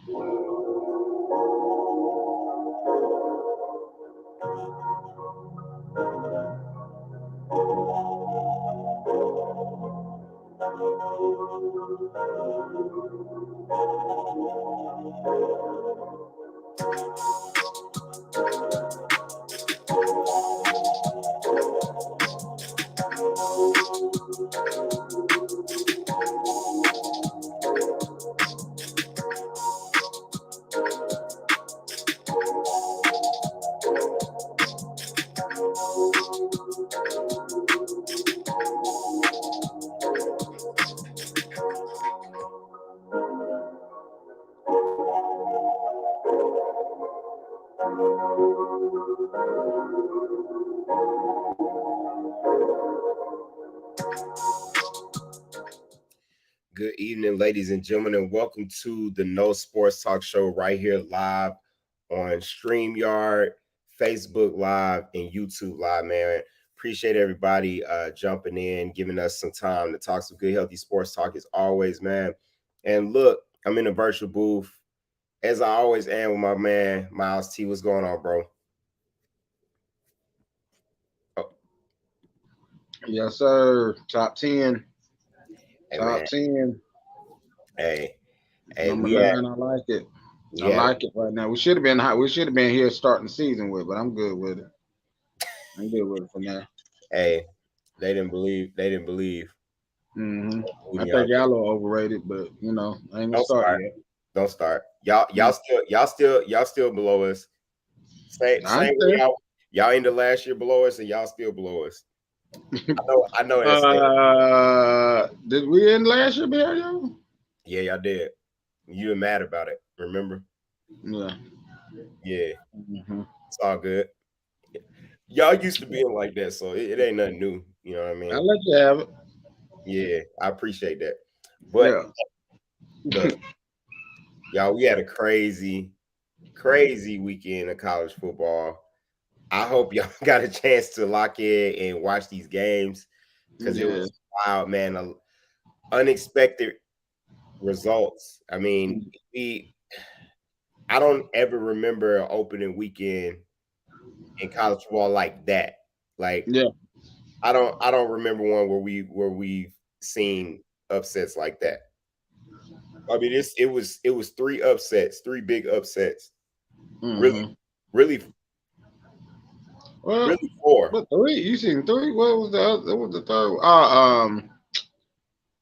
Good evening, ladies and gentlemen, and welcome to the No Sports Talk Show right here live on StreamYard, Facebook Live, and YouTube Live, man. Appreciate everybody jumping in, giving us some time to talk some good, healthy sports talk as always, man. And look, I'm in the virtual booth, as I always am with my man, Miles T. What's going on, bro? Oh. Yes, sir. Top 10. Hey, Top man. 10. Hey, Number 9, I like it. I like it right now. We should have been here starting the season with, but I'm good with it. I'm good with it for now. Hey, they didn't believe. Mm-hmm. I think y'all a little overrated, but I ain't gonna start yet. Don't start. Y'all still below us. Same y'all in the last year below us, and y'all still below us. I know. Did we end last year, Barry? Yeah, y'all did. You were mad about it, remember? Yeah. Yeah. Mm-hmm. It's all good. Y'all used to being like that, so it ain't nothing new. You know what I mean? I'll let you have it. Yeah, I appreciate that. But look, y'all, we had a crazy weekend of college football. I hope y'all got a chance to lock in and watch these games because it was wild, man. Unexpected results. I mean, I don't ever remember an opening weekend in college football like that. Like, I don't remember one where we've seen upsets like that. I mean, it was 3 upsets, 3 big upsets. Mm-hmm. Really 4. But 3, you seen 3? What was the other? What was the third?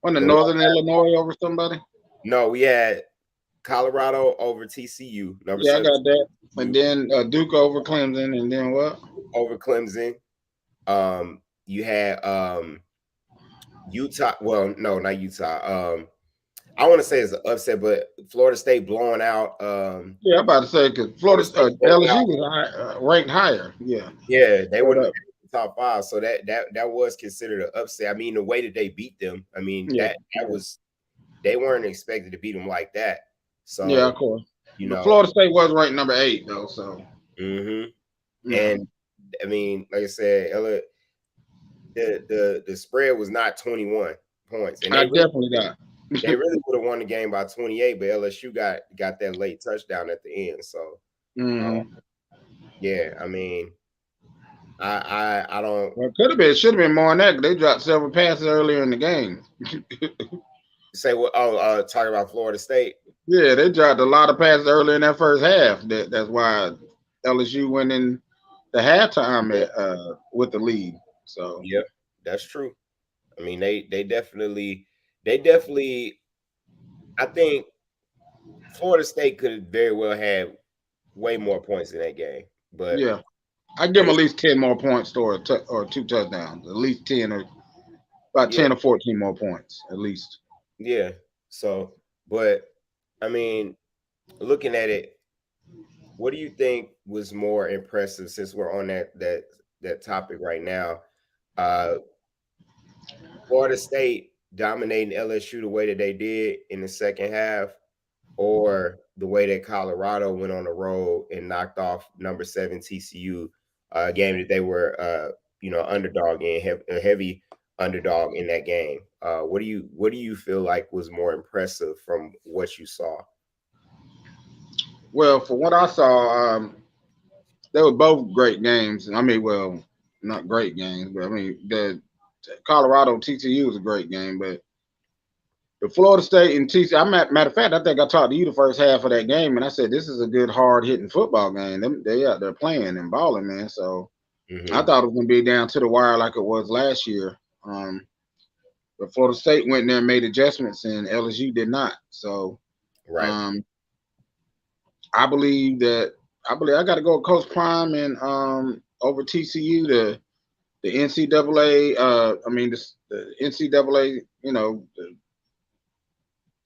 On the Northern Illinois over somebody? No, we had Colorado over TCU. I got that. And then Duke over Clemson, and then what? Over Clemson. You had Utah. Well, no, not Utah. I want to say it's an upset, but Florida State blowing out. I'm about to say because Florida LSU was ranked higher. Yeah, they were in the top 5, so that was considered an upset. I mean, the way that they beat them, I mean that was they weren't expected to beat them like that. So of course, but Florida State was ranked number 8 though. So and I mean, like I said, the spread was not 21 points, and I definitely got. They really would have won the game by 28, but LSU got that late touchdown at the end. So, yeah, I mean, I don't. Well, it should have been more than that. They dropped several passes earlier in the game. Say what? Oh, talking about Florida State. Yeah, they dropped a lot of passes early in that first half. That's why LSU went in the halftime with the lead. So yeah, that's true. I mean, they definitely. I think Florida State could very well have way more points in that game, but yeah, I give them at least 10 more points or 2 touchdowns, at least 10 or about 10 or 14 more points at least. Yeah. So, but I mean, looking at it, what do you think was more impressive since we're on that topic right now? Florida State dominating LSU the way that they did in the second half, or the way that Colorado went on the road and knocked off number 7 TCU, a game that they were underdog in, a heavy underdog in that game. What do you feel like was more impressive from what you saw? Well, for what I saw, they were both great games. I mean, well, not great games, but I mean the Colorado TCU was a great game, but the Florida State and TCU. Matter of fact, I think I talked to you the first half of that game, and I said this is a good, hard hitting football game. They out there playing and balling, man. So I thought it was gonna be down to the wire like it was last year. But Florida State went in there and made adjustments, and LSU did not. So, Right. I believe I got to go with Coach Prime and over TCU the NCAA. I mean the NCAA. You know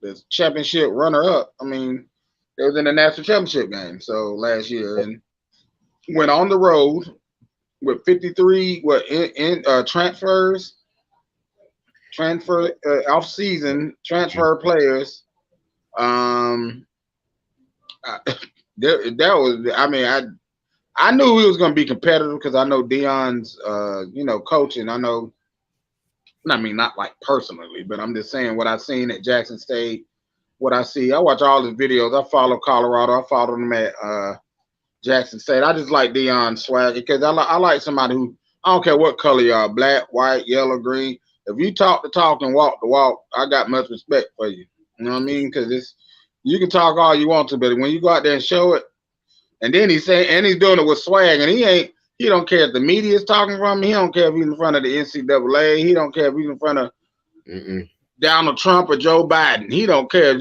the championship runner up. I mean they was in the national championship game so last year and went on the road with 53 transfers. Off season transfer players. That was. I mean, I knew he was going to be competitive because I know Deion's, coaching. I know. I mean, not like personally, but I'm just saying what I've seen at Jackson State. What I see, I watch all his videos. I follow Colorado. I follow them at Jackson State. I just like Deion swag because I like somebody who I don't care what color you are, black, white, yellow, green. If you talk the talk and walk the walk, I got much respect for you. You know what I mean? Because you can talk all you want to, but when you go out there and show it, and then he's doing it with swag, and he don't care if the media is talking from him. He don't care if he's in front of the NCAA. He don't care if he's in front of Donald Trump or Joe Biden. He don't care.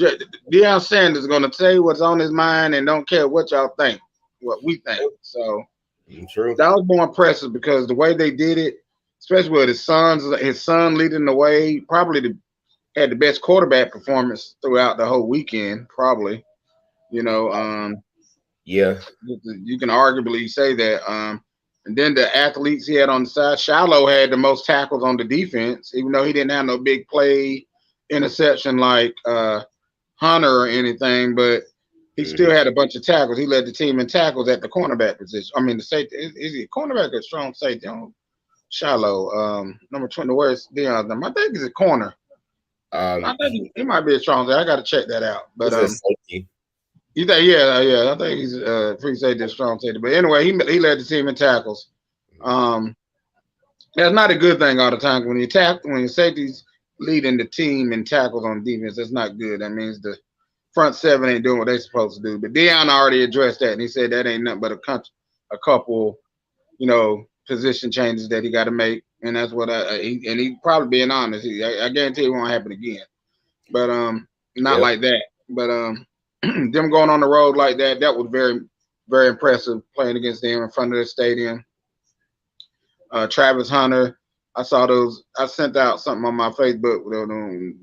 Deion Sanders is going to tell you what's on his mind and don't care what y'all think, what we think. So True. That was more impressive because the way they did it, especially with his son leading the way, probably had the best quarterback performance throughout the whole weekend, probably. Yeah. You can arguably say that. And then the athletes he had on the side, Shiloh had the most tackles on the defense, even though he didn't have no big play interception like Hunter or anything, but he still had a bunch of tackles. He led the team in tackles at the cornerback position. I mean, the safety is he a cornerback or strong safety? Shiloh, number 20. Where's Deion's number? I think he's a corner. I think he might be a strong safety. I got to check that out. But safety. You think? Yeah. I think he's free safety, strong safety. But anyway, he led the team in tackles. That's not a good thing all the time when your safeties leading the team in tackles on defense. That's not good. That means the front seven ain't doing what they're supposed to do. But Deion already addressed that, and he said that ain't nothing but a couple, position changes that he got to make, and that's what he probably being honest. I guarantee it won't happen again. But not like that. But them going on the road like that was very, very impressive playing against them in front of the stadium. Travis Hunter, I saw those. I sent out something on my Facebook with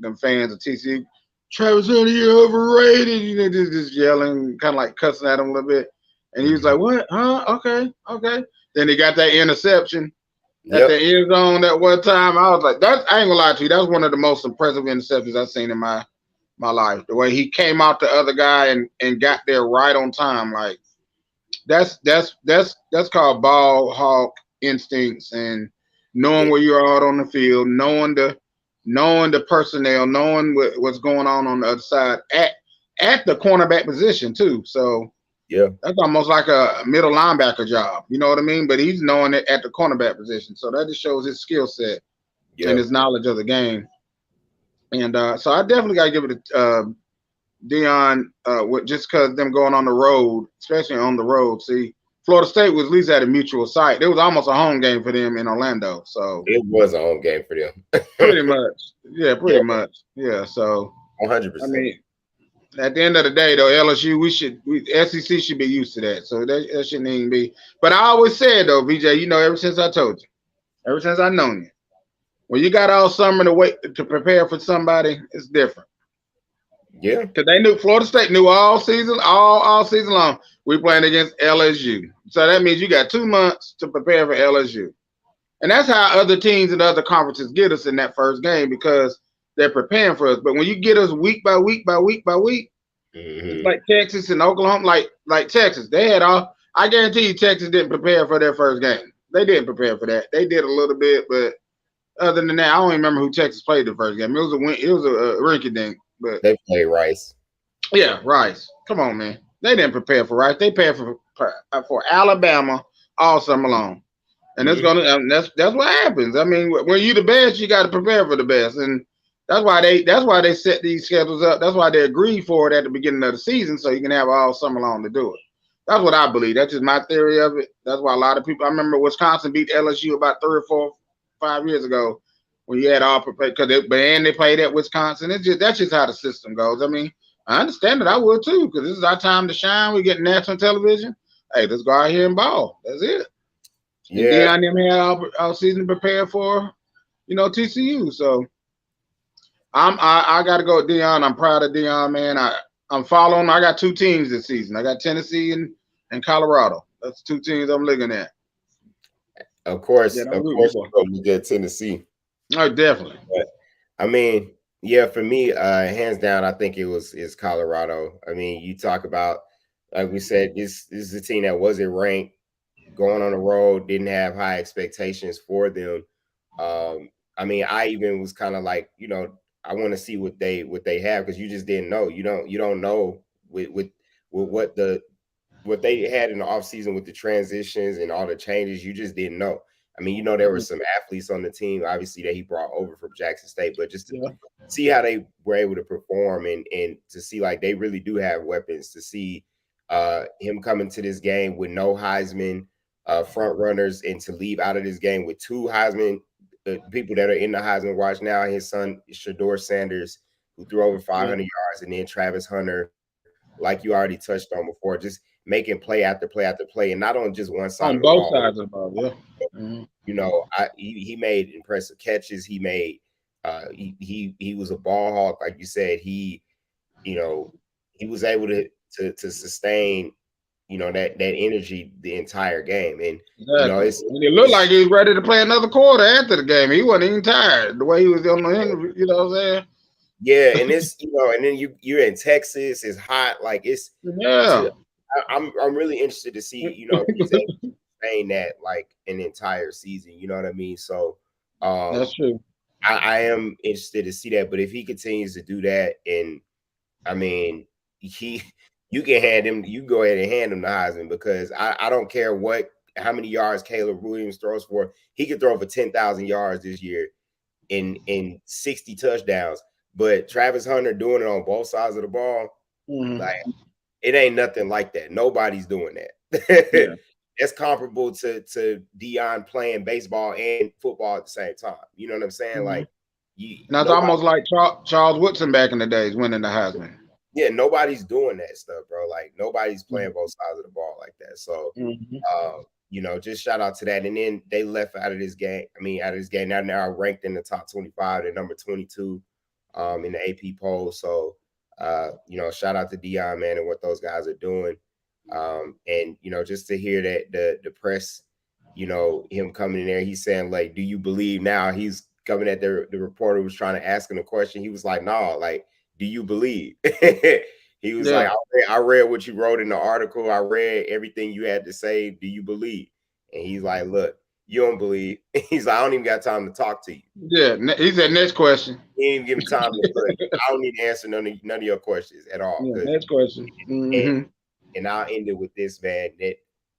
them fans of TCU. Travis Hunter, you're overrated. Just yelling, kind of like cussing at him a little bit. And he was like, "What? Huh? Okay." Then he got that interception at the end zone that one time. I was like, I ain't gonna lie to you. That was one of the most impressive interceptions I've seen in my life. The way he came out the other guy and got there right on time. Like that's called ball hawk instincts and knowing where you're out on the field, knowing the personnel, knowing what's going on the other side at the cornerback position too. So that's almost like a middle linebacker job. You know what I mean? But he's knowing it at the cornerback position. So that just shows his skill set and his knowledge of the game. And so I definitely got to give it to Deion just because them going on the road, especially on the road. See, Florida State was at least at a mutual site. It was almost a home game for them in Orlando. So it was a home game for them. Pretty much. Yeah, pretty much. Yeah, so 100%. I mean, at the end of the day, though, LSU, SEC should be used to that. So that shouldn't even be. But I always said, though, VJ, ever since I told you, ever since I've known you, when you got all summer to wait to prepare for somebody, it's different. Yeah. Because Florida State knew all season long, we playing against LSU. So that means you got 2 months to prepare for LSU. And that's how other teams and other conferences get us in that first game because they're preparing for us. But when you get us week by week, like Texas and Oklahoma, like Texas, they had all. I guarantee you, Texas didn't prepare for their first game. They didn't prepare for that. They did a little bit, but other than that, I don't even remember who Texas played the first game. It was a rinky-dink. But they played Rice. Yeah, Rice. Come on, man. They didn't prepare for Rice. They prepared for Alabama all summer long, and it's gonna. That's what happens. I mean, when you the best, you got to prepare for the best, and that's why they set these schedules up. That's why they agreed for it at the beginning of the season, so you can have all summer long to do it. That's what I believe. That's just my theory of it. That's why a lot of people. I remember Wisconsin beat LSU about 3 or 4, 5 years ago when you had all prepared because they played at Wisconsin. That's just how the system goes. I mean, I understand it. I would too because this is our time to shine. We get national television. Hey, let's go out here and ball. That's it. Yeah. And Deion them had all season prepared for, TCU. So I got to go with Deion. I'm proud of Deion, man. I'm following. I got 2 teams this season. I got Tennessee and Colorado. That's 2 teams I'm looking at. Of course, we get Tennessee. Oh, definitely. But, I mean, yeah, for me, hands down, I think it's Colorado. I mean, you talk about, like we said, this is a team that wasn't ranked, going on the road, didn't have high expectations for them. I mean, I even was kind of like, I want to see what they have because you just didn't know. You don't know with what they had in the offseason with the transitions and all the changes. You just didn't know. I mean, there were some athletes on the team, obviously, that he brought over from Jackson State, but just to see how they were able to perform and to see like they really do have weapons, to see him coming to this game with no Heisman front runners and to leave out of this game with 2 Heisman people that are in the Heisman watch now, his son, Shedeur Sanders, who threw over 500 yards, and then Travis Hunter, like you already touched on before, just making play after play after play, and not on just one side. On both sides of the ball, yeah. Mm-hmm. He made impressive catches. He made he was a ball hawk, like you said. He was able to sustain that energy the entire game, and it looked like he was ready to play another quarter after the game. He wasn't even tired the way he was on the interview. You know what I'm saying? Yeah, and it's and then you're in Texas. It's hot, like it's I'm really interested to see he's able to sustain that like an entire season. You know what I mean? So that's true. I am interested to see that, but if he continues to do that, and I mean you can hand him, you go ahead and hand him the Heisman because I don't care how many yards Caleb Williams throws for. He could throw for 10,000 yards this year in 60 touchdowns. But Travis Hunter doing it on both sides of the ball, like it ain't nothing like that. Nobody's doing that. That's comparable to Deion playing baseball and football at the same time. You know what I'm saying? Like, that's almost like Charles Woodson back in the days winning the Heisman. Yeah, nobody's doing that stuff, bro. Like nobody's playing both sides of the ball like that. So, just shout out to that. And then they left out of this game. Now they're ranked in the top 25. They're number 22 in the AP poll. So, shout out to Deion, man, and what those guys are doing. And just to hear that the press, him coming in there, he's saying like, "Do you believe now?" He's coming at the reporter was trying to ask him a question. He was like, "No, like." Do you believe? He was like, I read what you wrote in the article. I read everything you had to say. Do you believe? And he's like, look, you don't believe. He's like, I don't even got time to talk to you. Yeah, he said, next question. He didn't give me time. I don't need to answer none of your questions at all. Yeah, next question. And I'll end it with this, man.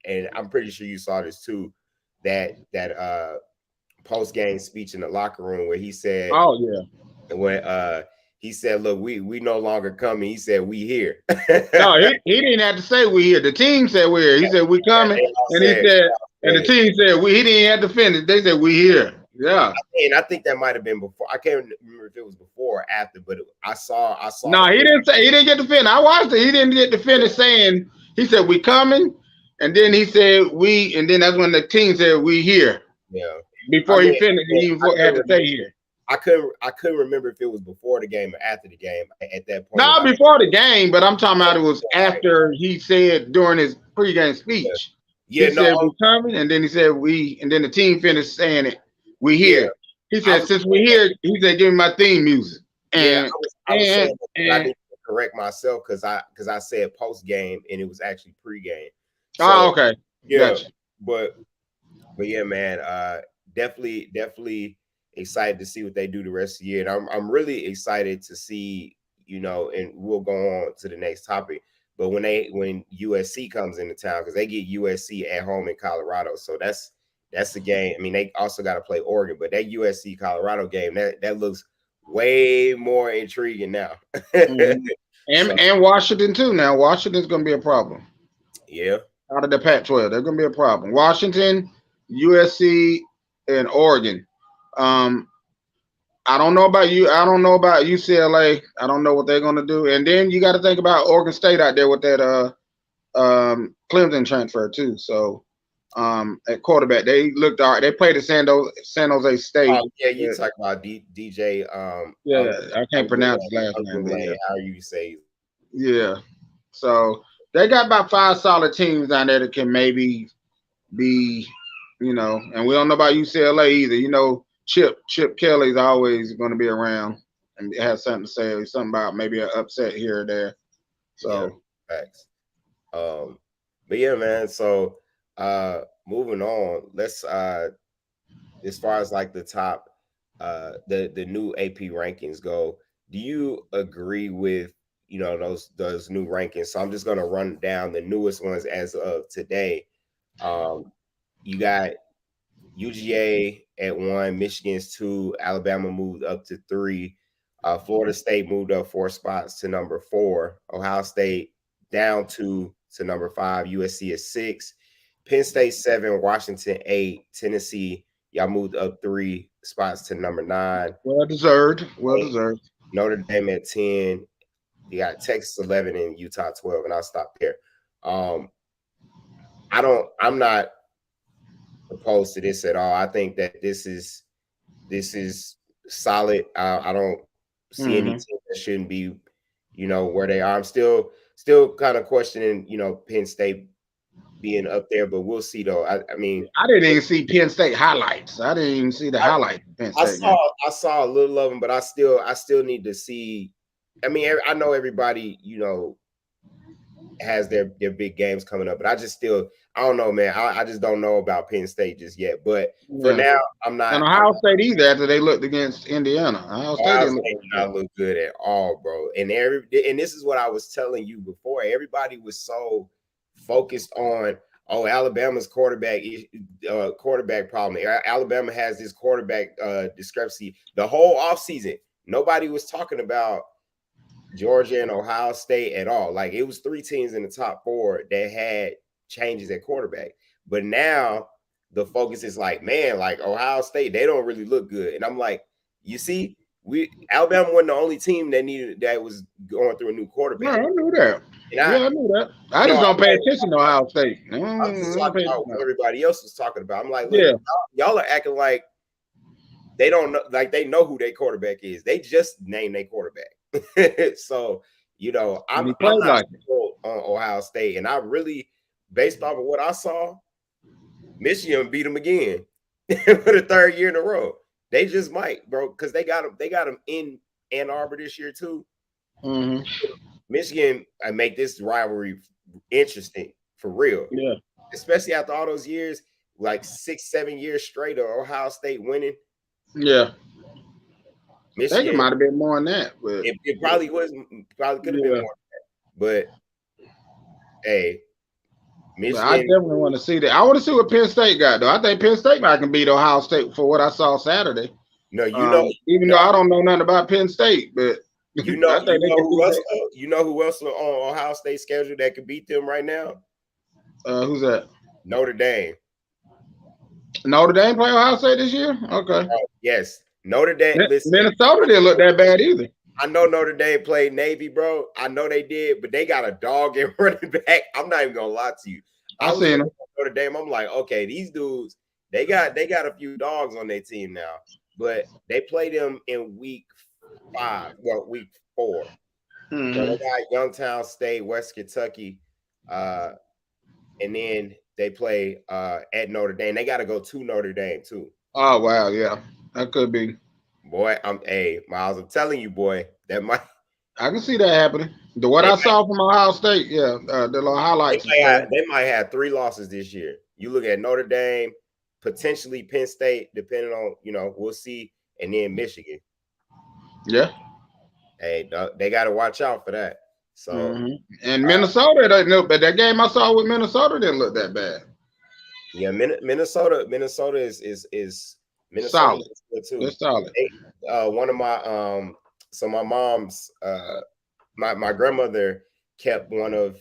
And I'm pretty sure you saw this too. That post game speech in the locker room where he said, "Oh yeah," when he said, look, we no longer coming. He said, we here. No, he didn't have to say we here. The team said we're here. He said, we coming. And he said, and the team said, he didn't have to finish. They said, we here. Yeah. And I think that might have been before. I can't remember if it was before or after, but I saw. No, he didn't get to finish. I watched it. He didn't get to finish saying, he said, we coming. And then he said, we, and then that's when the team said, we here. Yeah. Before he finished, he even had to say here. I couldn't remember if it was before the game or after the game at that point. No, before the game, but I'm talking about it was after he said during his pregame speech. Yeah, he said we're coming, and then he said we, and then the team finished saying it. We here. Yeah. He said since we here, he said give me my theme music. And I need to correct myself because I said post game and it was actually pregame. So, okay. Yeah, gotcha. But yeah, man, definitely excited to see what they do the rest of the year. And I'm really excited to see, and we'll go on to the next topic, But when USC comes into town, because they get USC at home in Colorado, so that's the game. I mean, they also got to play Oregon, but that USC Colorado game that looks way more intriguing now. Mm-hmm. And Washington too. Now Washington's going to be a problem. Yeah, out of the Pac-12, they're going to be a problem. Washington, USC, and Oregon. I don't know about you. I don't know about UCLA. I don't know what they're going to do. And then you got to think about Oregon State out there with that Clemson transfer too. So at quarterback, they looked all right. They played at San Jose State. Oh, yeah, you talk about DJ. Yeah, I can't pronounce his last name. Yeah. How you say? Yeah. So they got about 5 solid teams down there that can maybe be, and we don't know about UCLA either. Chip Kelly's always going to be around and has something to say, something about maybe an upset here or there. So, yeah, facts. But yeah, man. So, moving on, let's as far as like the top, the new AP rankings go. Do you agree with those new rankings? So I'm just gonna run down the newest ones as of today. You got UGA at 1, Michigan's 2, Alabama moved up to 3, Florida State moved up 4 spots to number 4, Ohio State down 2 to number 5, USC is 6, Penn State 7, Washington 8, Tennessee, y'all moved up 3 spots to number 9. Well deserved. Notre Dame at 10. You got Texas 11 and Utah 12, and I'll stop there. I'm not opposed to this at all. I think that this is solid. I don't see any team that shouldn't be, where they are. I'm still kind of questioning, Penn State being up there, but we'll see though. I mean, I didn't even see Penn State highlights. I didn't even see the highlights. Penn State, I saw a little of them, but I still need to see. I mean, I know everybody, has their big games coming up, but I don't know, man. I just don't know about Penn State just yet. But for now, I'm not. And Ohio State either after they looked against Indiana. Ohio State did not look good at all, bro. And this is what I was telling you before. Everybody was so focused on, Alabama's quarterback problem. Alabama has this quarterback discrepancy. The whole offseason, nobody was talking about Georgia and Ohio State at all. Like, it was 3 teams in the top 4 that had changes at quarterback. But now the focus is like, man, like Ohio State, they don't really look good. And I'm like, you see, Alabama wasn't the only team that was going through a new quarterback. No, I knew that. I knew that. I just don't pay attention to Ohio State. I'm just talking about what everybody else was talking about. I'm like, y'all are acting like they don't know, like they know who their quarterback is. They just named their quarterback. So, I'm not on Ohio State, and I really, based off of what I saw, Michigan beat them again for the 3rd year in a row. They just might, bro, because they got them in Ann Arbor this year too. Mm-hmm. Michigan, I make this rivalry interesting for real. Yeah, especially after all those years, like 6-7 years straight of Ohio State winning. Yeah. Michigan, I think it might have been more than that, but it probably could have been more than that. But hey, Michigan, I definitely want to see that. I want to see what Penn State got though. I think Penn State might can beat Ohio State for what I saw Saturday. No, even though I don't know nothing about Penn State, but who else on Ohio State's schedule that could beat them right now? Who's that? Notre Dame. Notre Dame play Ohio State this year? Okay. Yes. Notre Dame. Listen, Minnesota didn't look that bad either. I know Notre Dame played Navy, bro. I know they did, but they got a dog in running back. I'm not even gonna lie to you. I seen them. Notre Dame. I'm like, okay, these dudes, they got a few dogs on their team now, but they play them in week 4. Mm-hmm. So they got Youngstown State, West Kentucky, and then they play at Notre Dame. They got to go to Notre Dame too. Oh wow, yeah, that could be. Boy, Miles, I'm telling you, boy, that might. I can see that happening. What I saw from Ohio State, the little highlights. They might have 3 losses this year. You look at Notre Dame, potentially Penn State, depending on, we'll see, and then Michigan. Yeah. Hey, they got to watch out for that. So and Minnesota doesn't look, but that game I saw with Minnesota didn't look that bad. Yeah, Minnesota is solid too. It's solid. One of my so my mom's my grandmother kept one of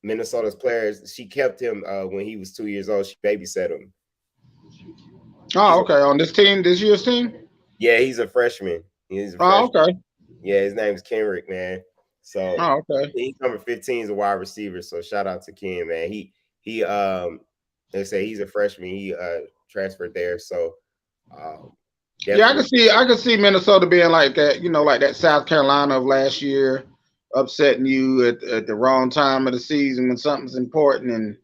Minnesota's players. She kept him when he was 2 years old. She babysat him. Oh, okay. On this year's team? Yeah, he's a freshman. Okay. Yeah, his name's Kenrick, man. So okay. He's number 15 is a wide receiver. So shout out to Ken, man. He they say he's a freshman. He transferred there. So yeah, I can see Minnesota being like that, like that South Carolina of last year, upsetting you at the wrong time of the season when something's important, and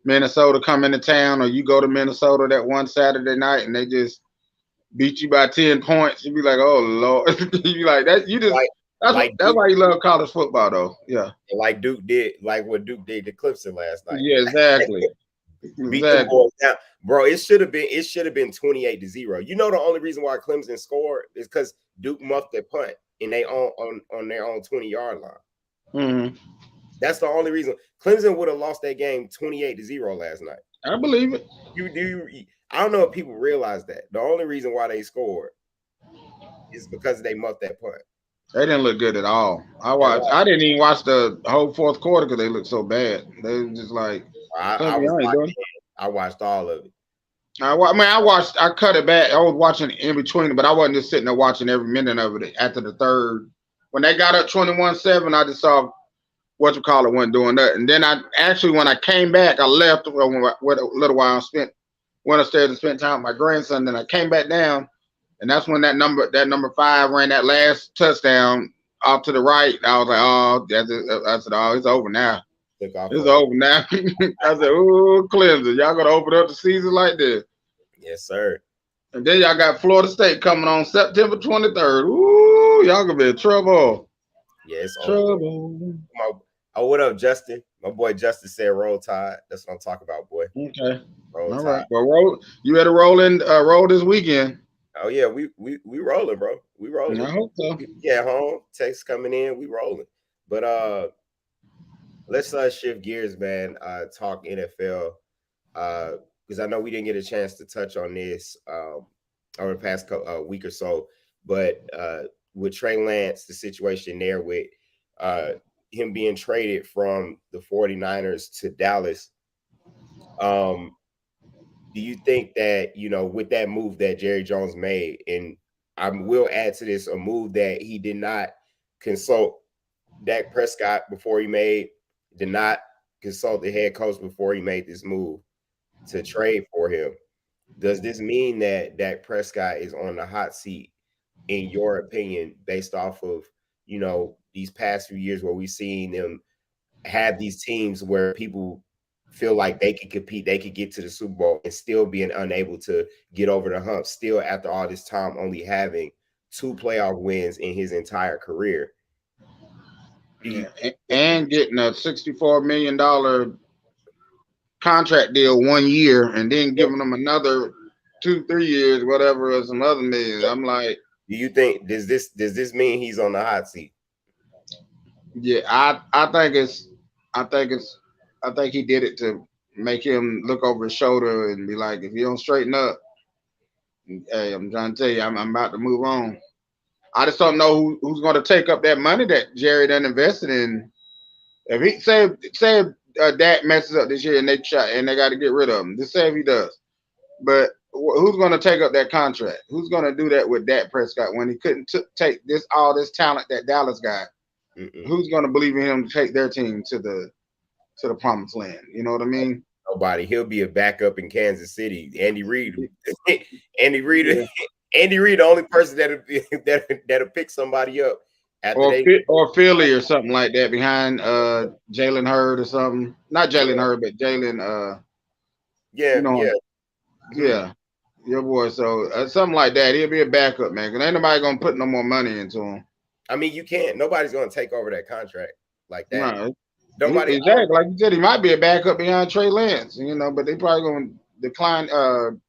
Minnesota come into town, or you go to Minnesota that one Saturday night and they just beat you by 10 points. You'd be like, oh Lord. You be like that. You just that's why you love college football, though. Yeah. Like Duke did, like what Duke did to Clemson last night. Yeah, exactly. Beat them boys down. Bro, it should have been 28-0. You know the only reason why Clemson scored is because Duke muffed their punt and they on their own 20-yard line. Mm-hmm. That's the only reason. Clemson would have lost that game 28-0 last night. I believe it. I don't know if people realize that. The only reason why they scored is because they muffed that punt. They didn't look good at all. I didn't even watch the whole fourth quarter because they looked so bad. They were just like, I watched all of it. I cut it back. I was watching in between, but I wasn't just sitting there watching every minute of it. After the third, when they got up 21-7, I just saw wasn't doing that. And then when I came back, I left with a little while, went upstairs and spent time with my grandson. Then I came back down, and that's when that number 5 ran that last touchdown off to the right. I was like, oh, that's it. I said, oh, it's over now. It's over now. I said, oh, Clemson, y'all gonna open up the season like this? Yes, sir. And then y'all got Florida State coming on September 23rd. Ooh, y'all gonna be in trouble. Yes, trouble. Oh, what up, Justin? My boy Justin said roll tide. That's what I'm talking about, boy. Okay. Roll all tide. Right. Well, you had to roll this weekend. Oh yeah, we rolling, bro. We rolling. I hope so. Yeah, home. Text coming in, we rolling. But let's shift gears, man. Talk NFL. Because I know we didn't get a chance to touch on this over the past week or so. But with Trey Lance, the situation there with him being traded from the 49ers to Dallas, do you think that, with that move that Jerry Jones made, and I will add to this, a move that he did not consult Dak Prescott before did not consult the head coach before he made this move to trade for him, does this mean that Dak Prescott is on the hot seat, in your opinion, based off of, these past few years where we've seen them have these teams where people feel like they could compete, they could get to the Super Bowl, and still being unable to get over the hump, still after all this time only having 2 playoff wins in his entire career? And getting a $64 million contract deal 1 year, and then giving them another 2-3 years, whatever, or some other millions. I'm like, do you think does this mean he's on the hot seat? Yeah, I think he did it to make him look over his shoulder and be like, if you don't straighten up, hey, I'm trying to tell you, I'm about to move on. I just don't know who's going to take up that money that Jerry done invested in. If he say Dak messes up this year and they got to get rid of him, just say if he does. But who's going to take up that contract? Who's going to do that with Dak Prescott when he couldn't take all this talent that Dallas got? Mm-mm. Who's going to believe in him to take their team to the promised land? You know what I mean? Nobody. He'll be a backup in Kansas City. Andy Reid. Andy Reid. Yeah. Andy Reid, the only person that'll pick somebody up or Philly or something like that behind Jalen Hurd or something. Not Jalen Hurd, but Jalen. Yeah, your boy. So something like that. He'll be a backup, man. Because ain't nobody gonna put no more money into him. I mean, you can't. Nobody's gonna take over that contract like that. No. Nobody. Exactly. Like you said, he might be a backup behind Trey Lance. But they probably gonna decline.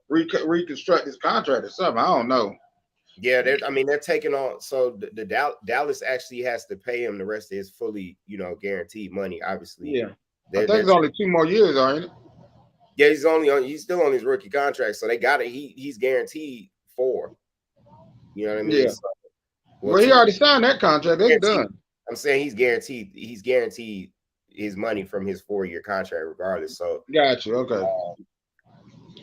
Reconstruct his contract or something. I don't know. Yeah, they're taking on. So the Dallas actually has to pay him the rest of his fully, guaranteed money. Obviously, Yeah, I they're, think they're it's only 2 more years, ain't it? yeah, he's still on his rookie contract, so they got it. He's guaranteed 4. You know what I mean? Yeah. So, Well, he already signed that contract. That's done. I'm saying he's guaranteed. He's guaranteed his money from his 4-year contract, regardless. So, got you. Okay.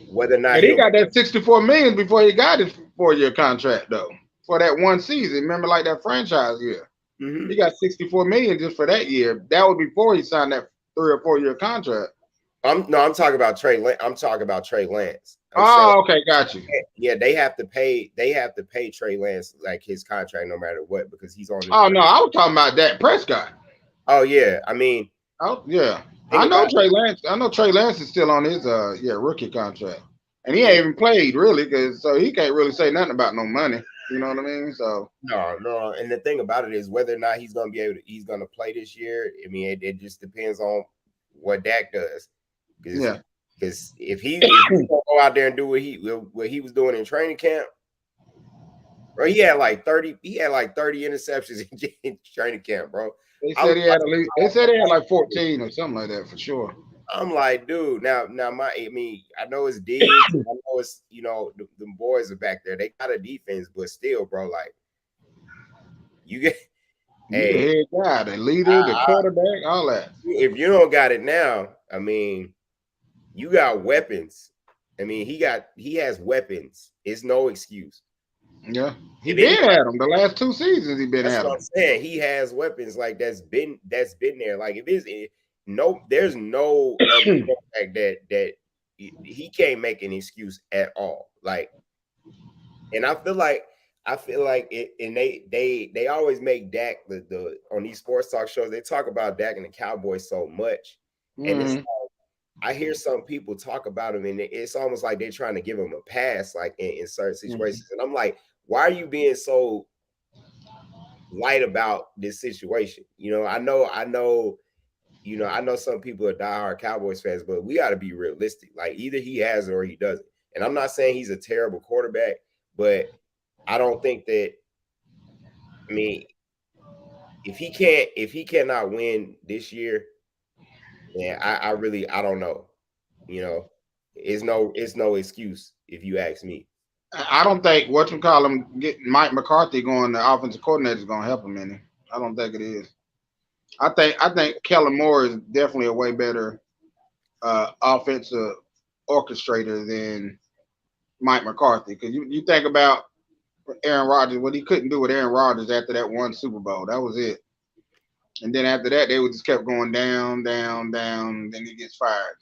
Whether or not But he got that 64 million before he got his 4-year contract, though, for that one season. Remember, like that franchise year, he got 64 million just for that year. That was before he signed that 3 or 4-year contract. I'm talking about Trey. I'm talking about Trey Lance. Okay, got you. Yeah, they have to pay Trey Lance like his contract no matter what, because he's on. Oh no, I was talking about Dak Prescott. Oh yeah, I mean. Oh yeah, I know Trey Lance. I know Trey Lance is still on his rookie contract, and he ain't even played really, so he can't really say nothing about no money. You know what I mean? So no. And the thing about it is whether or not he's going to play this year. I mean, it just depends on what Dak does. Because if he go out there and do what he was doing in training camp, bro, he had like 30 interceptions in training camp, bro. They said he had like 14 or something like that for sure. I'm like, dude, now I know it's Diggs, I know it's the boys are back there. They got a defense, but still, bro, like you get the head guy, the leader, the quarterback, all that. If you don't got it now, I mean, you got weapons. I mean, he has weapons. It's no excuse. Yeah, he been at them the last 2 seasons. He been at them. That's what I'm saying. He has weapons like that's been there. Like there's no fact that he can't make an excuse at all. Like, and I feel like it, and they always make Dak the on these sports talk shows. They talk about Dak and the Cowboys so much, and it's like, I hear some people talk about him, and it's almost like they're trying to give him a pass, like in certain situations. And I'm like, why are you being so light about this situation? I know some people are diehard Cowboys fans, but we got to be realistic. Like, either he has it or he doesn't. And I'm not saying he's a terrible quarterback, but I don't think that. I mean, if he cannot win this year, yeah, I don't know. It's no excuse if you ask me. I don't think getting Mike McCarthy going, the offensive coordinator, is going to help him any. I don't think it is. I think Kellen Moore is definitely a way better offensive orchestrator than Mike McCarthy. Because you think about Aaron Rodgers, what he couldn't do with Aaron Rodgers after that one Super Bowl. That was it. And then after that, they just kept going down, down, down. And then he gets fired.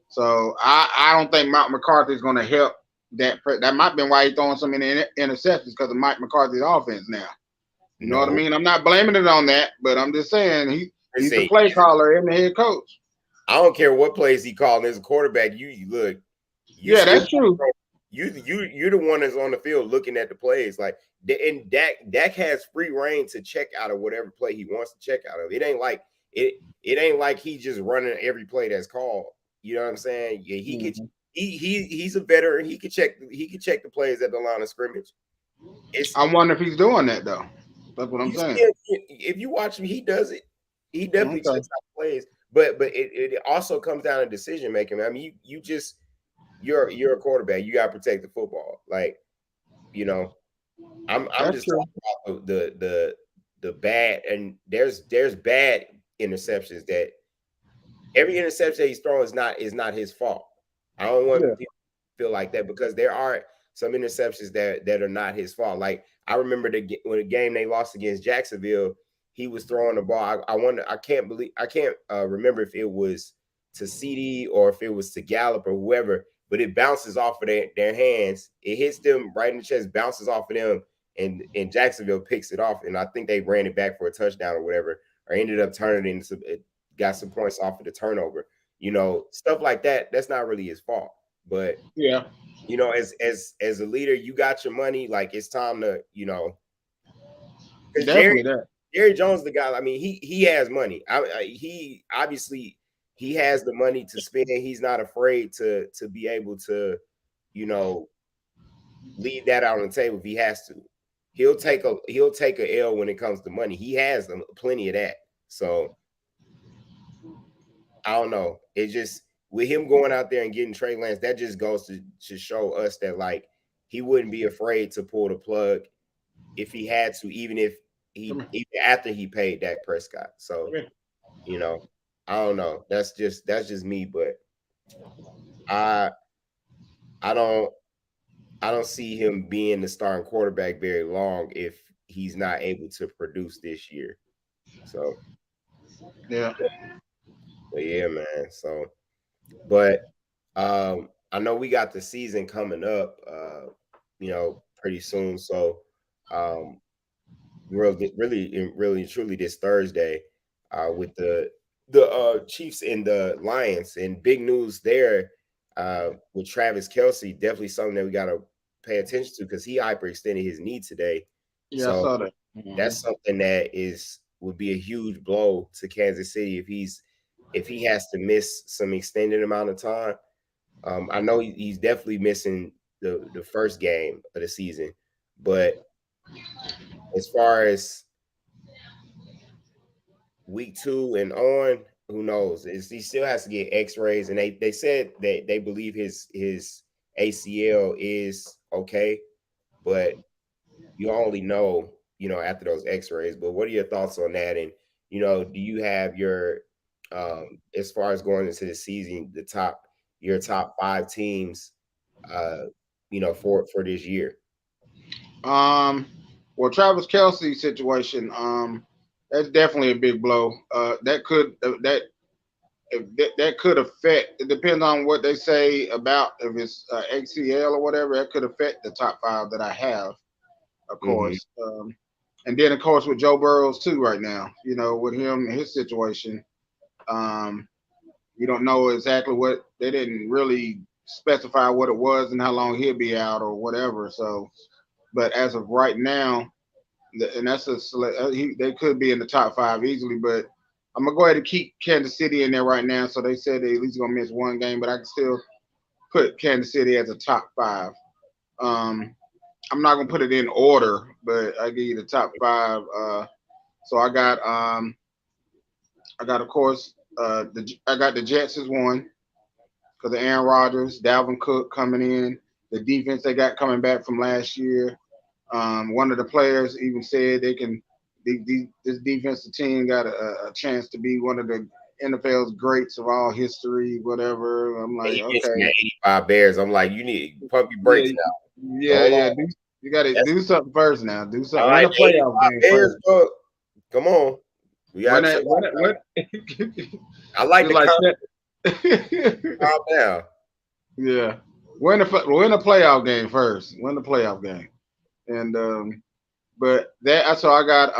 So I don't think Mike McCarthy is going to help that. That might be why he's throwing so many interceptions, because of Mike McCarthy's offense now. You know what I mean? I'm not blaming it on that, but I'm just saying he's the play caller and the head coach. I don't care what plays he calling as a quarterback. You look. That's true. You're the one that's on the field looking at the plays. Like, and Dak has free reign to check out of whatever play he wants to check out of. It ain't like he's just running every play that's called. You know what I'm saying? Yeah, he's a veteran. He could check the plays at the line of scrimmage. I wonder if he's doing that though. That's what I'm saying. If you watch him, he does it. He definitely checks out plays. But it also comes down to decision making. I mean, you're a quarterback. You got to protect the football. Like, I'm just talking about the bad, and there's bad interceptions that every interception that he's throwing is not his fault. I don't want people to feel like that, because there are some interceptions that are not his fault. Like, I remember when the game they lost against Jacksonville, he was throwing the ball. I can't remember if it was to CD or if it was to Gallup or whoever, but it bounces off of their hands. It hits them right in the chest, bounces off of them, and Jacksonville picks it off. And I think they ran it back for a touchdown or whatever, or ended up turning it got some points off of the turnover. Stuff like that. That's not really his fault. But as a leader, you got your money. Like, it's time to, Jerry Jones, the guy. I mean, he has money. He obviously he has the money to spend. He's not afraid to be able to, leave that out on the table if he has to. He'll take a L when it comes to money. He has plenty of that. So I don't know. It just with him going out there and getting Trey Lance, that just goes to show us that like he wouldn't be afraid to pull the plug if he had to, even even after he paid Dak Prescott. So you know, I don't know. That's just me, but I don't see him being the starting quarterback very long if he's not able to produce this year. So yeah. But yeah, man. So but I know we got the season coming up pretty soon. So really truly this Thursday with the Chiefs and the Lions, and big news there with Travis Kelce. Definitely something that we got to pay attention to because he hyperextended his knee today. Yeah, So I saw that. that's something that would be a huge blow to Kansas City if he has to miss some extended amount of time. I know he's definitely missing the first game of the season, but as far as week 2 and on, who knows? He still has to get X-rays, and they said that they believe his ACL is okay, but you only know after those X-rays. But what are your thoughts on that? And do you have your as far as going into the season, your top 5 teams for this year? Well, Travis Kelce situation, that's definitely a big blow. That could affect. It depends on what they say about if it's ACL or whatever. That could affect the top 5 that I have, of course. And then of course with Joe Burrows too right now. With him and his situation, you don't know exactly what they didn't really specify what it was and how long he'll be out or whatever. So, but as of right now, and that's they could be in the top 5 easily. But I'm gonna go ahead and keep Kansas City in there right now. So they said they at least gonna miss one game, but I can still put Kansas City as a top 5. I'm not gonna put it in order, but I give you the top 5. So I got of course I got the Jets as 1 because of Aaron Rodgers, Dalvin Cook coming in, the defense they got coming back from last year. One of the players even said this defensive team got a chance to be one of the NFL's greats of all history, whatever. I'm like, okay. 85 Bears. I'm like, you need to pump your brakes now. Yeah. You got to do something first now. Do something. Win a playoff game Bears, first. Come on. We got I like the calm down. Yeah. Win a playoff game first. Win the playoff game. And but that so I got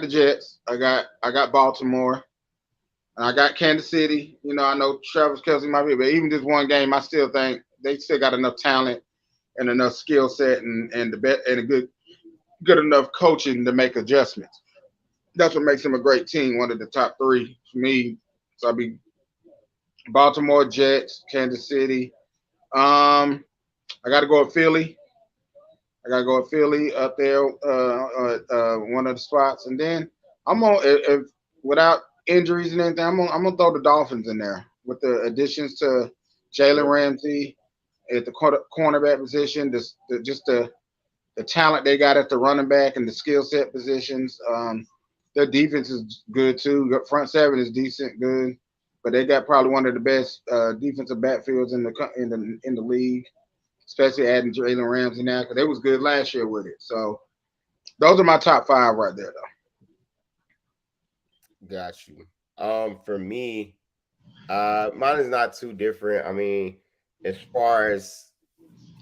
the Jets. I got Baltimore. And I got Kansas City. I know Travis Kelce might be, but even this one game, I still think they still got enough talent and enough skill set and a good enough coaching to make adjustments. That's what makes them a great team, one of the top 3 for me. So I'll be Baltimore, Jets, Kansas City. I got to go with Philly. Up there, one of the spots, and then I'm on if without injuries and anything. I'm gonna throw the Dolphins in there with the additions to Jalen Ramsey at the cornerback position. Just the talent they got at the running back and the skill set positions. Their defense is good too. Front 7 is decent, good, but they got probably one of the best defensive backfields in the league. Especially adding Jalen Ramsey now, because they was good last year with it. So those are my top 5 right there, though. Got you. For me, mine is not too different. I mean, as far as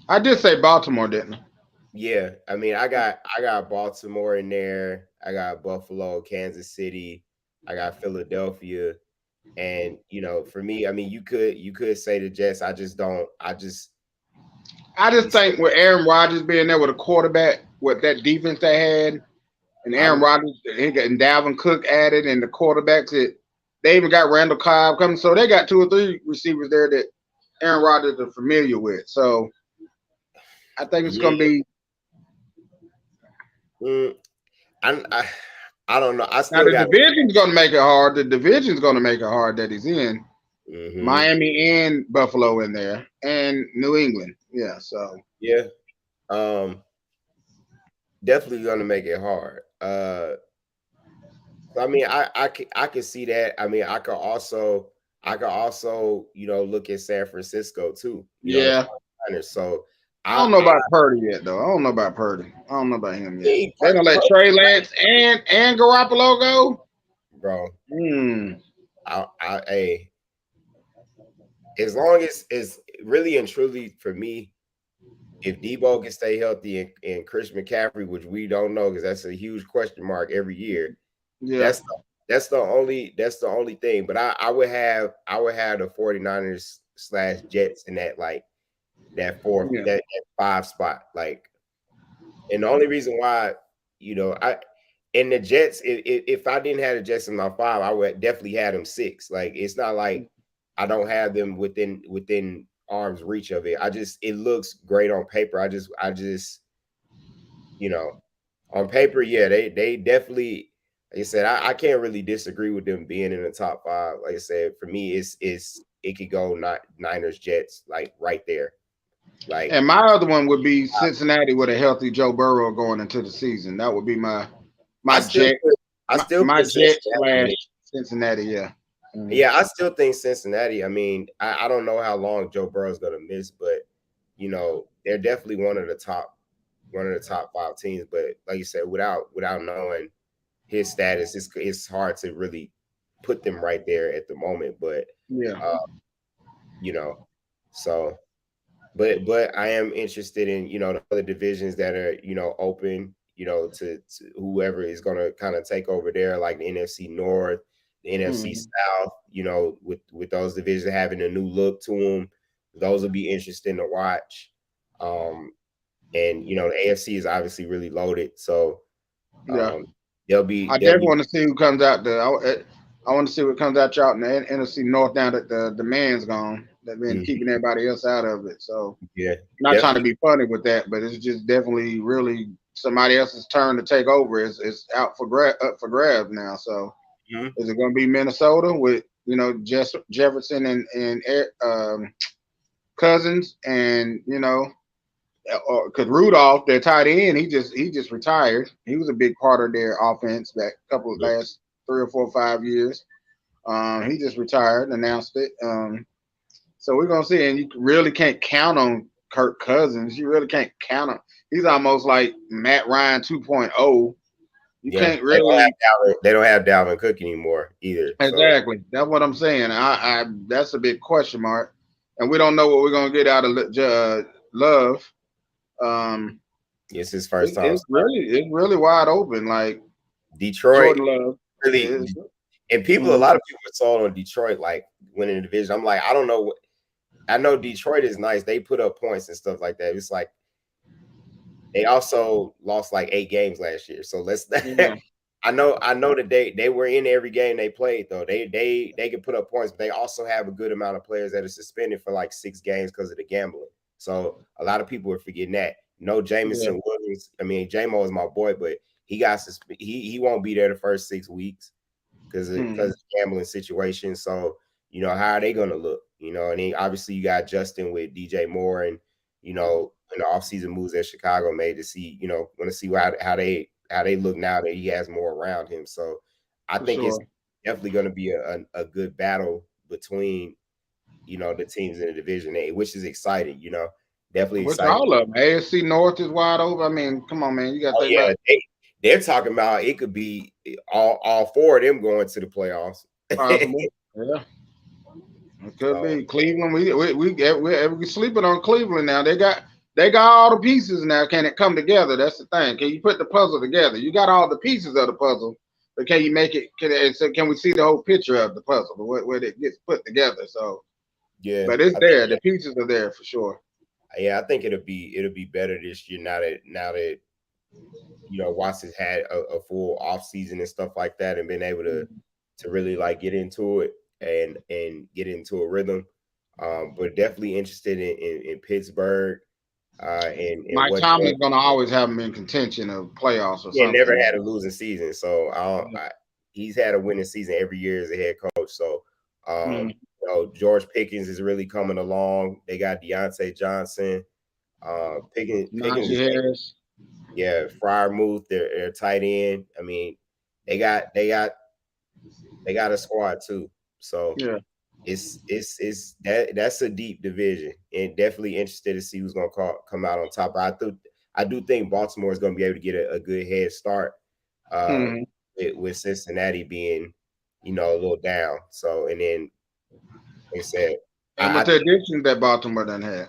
I did say Baltimore, didn't I? Yeah, I mean, I got Baltimore in there. I got Buffalo, Kansas City. I got Philadelphia, and for me, I mean, you could say the Jets. I just think with Aaron Rodgers being there with a quarterback, with that defense they had, and Aaron Rodgers and Dalvin Cook added, and the quarterbacks they even got Randall Cobb coming, so they got 2 or 3 receivers there that Aaron Rodgers is familiar with. So I think it's going to be. I don't know. I Now still got. the division's going to make it hard. The division's going to make it hard that he's in. Mm-hmm. Miami and Buffalo in there, and New England. Yeah. So. Yeah. Definitely going to make it hard. I mean, I can see that. I mean, I could also, look at San Francisco too. Yeah. So I don't know about Purdy yet, though. I don't know about Purdy. I don't know about him yet. They gonna let Trey Lance and Garoppolo go, bro. Hey, as long as it's really and truly for me, if Debo can stay healthy and Christian McCaffrey, which we don't know because that's a huge question mark every year. Yeah, that's the only thing. But I would have the 49ers / Jets in that that 4 that 5 spot. And the only reason why, in the Jets, if I didn't have the Jets in my 5, I would definitely have them 6. It's not like I don't have them within arm's reach of it. It looks great on paper. I just on paper, yeah, they definitely. Like I said, I can't really disagree with them being in the top 5. Like I said, for me, it could go Niners, Jets, right there. And my other one would be Cincinnati with a healthy Joe Burrow going into the season. That would be my Jet. My Jet / Cincinnati. Yeah. Mm-hmm. Yeah, I still think Cincinnati. I mean, I don't know how long Joe Burrow's going to miss, but they're definitely one of the top 5 teams. But like you said, without knowing his status, it's hard to really put them right there at the moment. But so, but I am interested in the other divisions that are open, to whoever is going to kind of take over there, like the NFC North, the NFC South. With those divisions having a new look to them, those will be interesting to watch. And the AFC is obviously really loaded, so I definitely want to see who comes out there. I want to see what comes out y'all in the NFC North now that the man's gone. That's been keeping everybody else out of it. So not trying to be funny with that, but it's just definitely really somebody else's turn to take over. It's up for grabs now. So is it going to be Minnesota with Jefferson and Cousins and because Rudolph, their tight end, he just retired. He was a big part of their offense that couple of last 3 or 4 or 5 years. He just retired, announced it. So we're gonna see, and you really can't count on Kirk Cousins. You really can't count on. He's almost like Matt Ryan 2.0. You can't really. They don't have Dalvin Cook anymore either. Exactly, so. That's what I'm saying. I that's a big question mark, and we don't know what we're gonna get out of Love. It's his first time. It's really wide open. Like Detroit, Love, really, and a lot of people are sold on Detroit, like winning the division. I'm like, I don't know. I know Detroit is nice. They put up points and stuff like that. It's like they also lost like 8 games last year. So let's. I know that they were in every game they played though. They can put up points, but they also have a good amount of players that are suspended for like 6 games because of the gambling. So a lot of people are forgetting that. No, Jameson Williams. I mean, J-Mo is my boy, but he got suspended. He won't be there the first 6 weeks because of the gambling situation. So how are they going to look? And then obviously you got Justin with DJ Moore, and in the offseason moves that Chicago made to see. Want to see how they look now that he has more around him. So I think it's definitely going to be a good battle between the teams in the division A, which is exciting. Definitely exciting. All of them. AFC North is wide open. I mean, come on, man, you got to think about. They're talking about it could be all 4 of them going to the playoffs. Yeah. It could be Cleveland. We're sleeping on Cleveland now. They got all the pieces now. Can it come together? That's the thing. Can you put the puzzle together? You got all the pieces of the puzzle, but can you make it? Can we see the whole picture of the puzzle where it gets put together? So but it's there. The pieces are there for sure. Yeah, I think it'll be better this year now that Watson's had a full off season and stuff like that, and been able to really like get into it and get into a rhythm. But definitely interested in Pittsburgh. And Mike what Tomlin's going to always have him in contention of playoffs or something. Never had a losing season, so he's had a winning season every year as a head coach. So, you know, George Pickens is really coming along. They got Deontay Johnson, Pickens, Harris. Yeah, Freiermuth, their tight end. I mean, they got a squad too. So yeah, it's that's a deep division, and definitely interested to see who's gonna come out on top. I do think Baltimore is gonna be able to get a good head start with Cincinnati being, you know, a little down. So, and then like I said, and with the additions that Baltimore done had.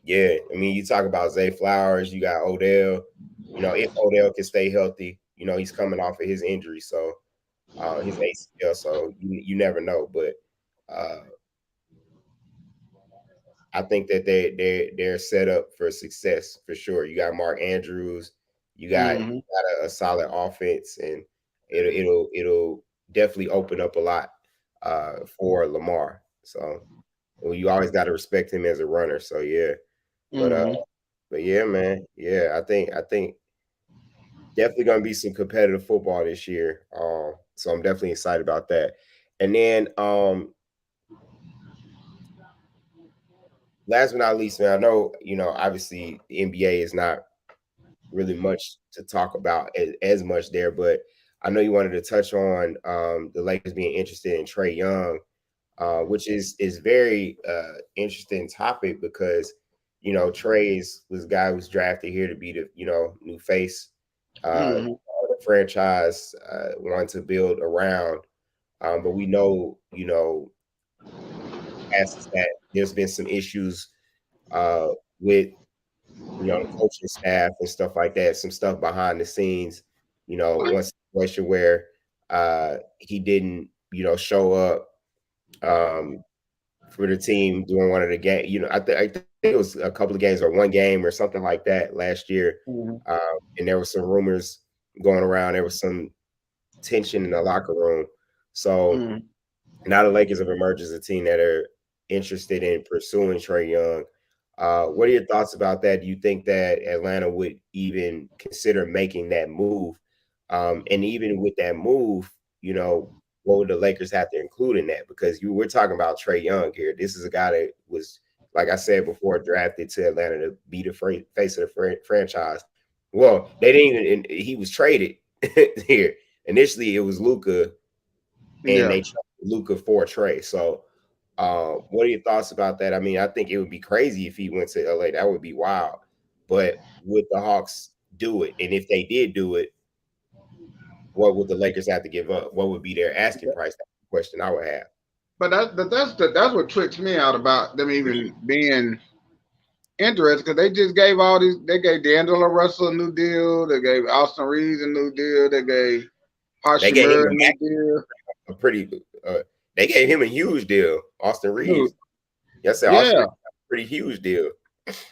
Yeah, I mean, you talk about Zay Flowers, you got Odell. You know, if Odell can stay healthy, you know, he's coming off of his injury, so his ACL. So you never know, but I think that they're set up for success for sure. You got Mark Andrews, you got a solid offense, and it'll definitely open up a lot for Lamar. So you always got to respect him as a runner. So yeah. But yeah, man. Yeah, I think definitely gonna be some competitive football this year. So I'm definitely excited about that. And then last but not least, man, I know, you know, obviously the NBA is not really much to talk about as much there, but I know you wanted to touch on the Lakers being interested in Trae Young, which is very interesting topic because, you know, Trae was a guy who's drafted here to be the, you know, new face the franchise wanted to build around. But we know, you know, as that there's been some issues with, you know, the coaching staff and stuff like that, some stuff behind the scenes, you know, one situation where he didn't, you know, show up for the team during one of the games. You know, I think it was a couple of games or one game or something like that last year. And there were some rumors going around. There was some tension in the locker room. So now the Lakers have emerged as a team that are interested in pursuing Trae Young. What are your thoughts about that? Do you think that Atlanta would even consider making that move? And even with that move, you know, what would the Lakers have to include in that? Because we're talking about Trae Young here. This is a guy that was, like I said before, drafted to Atlanta to be the face of the franchise. Well, they didn't even. He was traded here. Initially, it was Luka, and they traded Luka for Trae. So, what are your thoughts about that? I mean, I think it would be crazy if he went to LA. That would be wild. But would the Hawks do it? And if they did do it, what would the Lakers have to give up? What would be their asking price? That's the question I would have. But that's what tricks me out about them even being interested, because they just gave all these. They gave D'Angelo Russell a new deal. They gave Austin Reeves a new deal. They gave Hashimura a new deal. They gave him a huge deal, Austin Reeves. Yes, Austin Reeves, a pretty huge deal.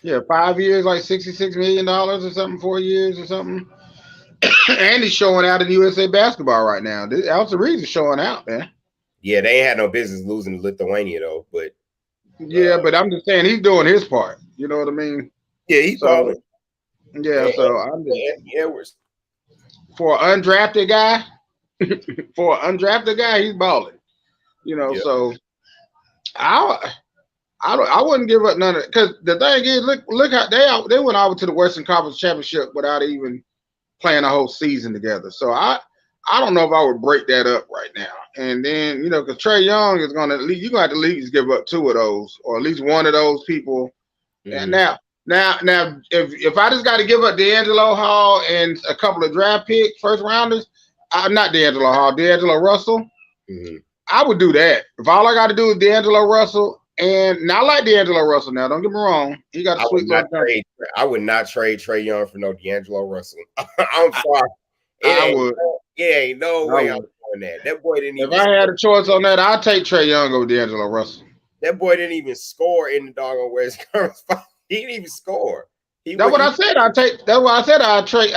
Yeah, 5 years, like $66 million or something, 4 years or something. And he's showing out in USA basketball right now. Austin Reeves is showing out, man. Yeah, they ain't had no business losing to Lithuania though, but but I'm just saying he's doing his part. You know what I mean? Yeah, he's balling. Yeah, so I'm just for an undrafted guy. For an undrafted guy, he's balling. You know, so I wouldn't give up none of it, because the thing is, look how they went over to the Western Conference Championship without even playing a whole season together. So I don't know if I would break that up right now. And then, you know, because Trae Young is going to, you're going to have to at least give up 2 of those, or at least one of those people. And now, if I just got to give up D'Angelo Hall and a couple of draft pick first rounders, not D'Angelo Hall, D'Angelo Russell, I would do that. If all I got to do is D'Angelo Russell, and not like D'Angelo Russell now, don't get me wrong. He got a sweet I would not trade Trae Young for no D'Angelo Russell. I'm sorry. I would. Ain't no way I'm doing that. That boy didn't even. If I had a choice on that, I'd take Trae Young over D'Angelo Russell. That boy didn't even score in the doggone West Conference. He didn't even score. That's what I said. That's what I said. I'd trade.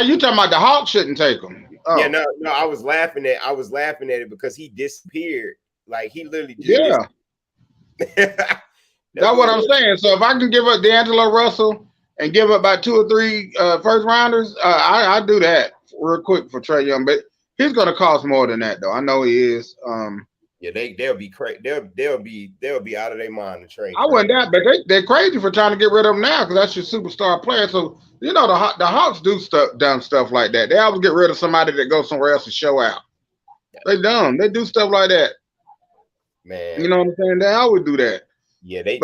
You talking about the Hawks shouldn't take him? Oh. Yeah, no. I was laughing at it because he disappeared. Like he literally just That's what I'm saying. So if I can give up D'Angelo Russell and give up about 2 or 3 first rounders, I do that real quick for Trae Young. But he's going to cost more than that, though. I know he is. Yeah, they'll be crazy. They'll be out of their mind to trade. I wouldn't doubt, but they're crazy for trying to get rid of him now because that's your superstar player. So you know the Hawks do dumb stuff like that. They always get rid of somebody that goes somewhere else to show out. They dumb. They do stuff like that. Man, you know what I'm saying? They always do that. Yeah, they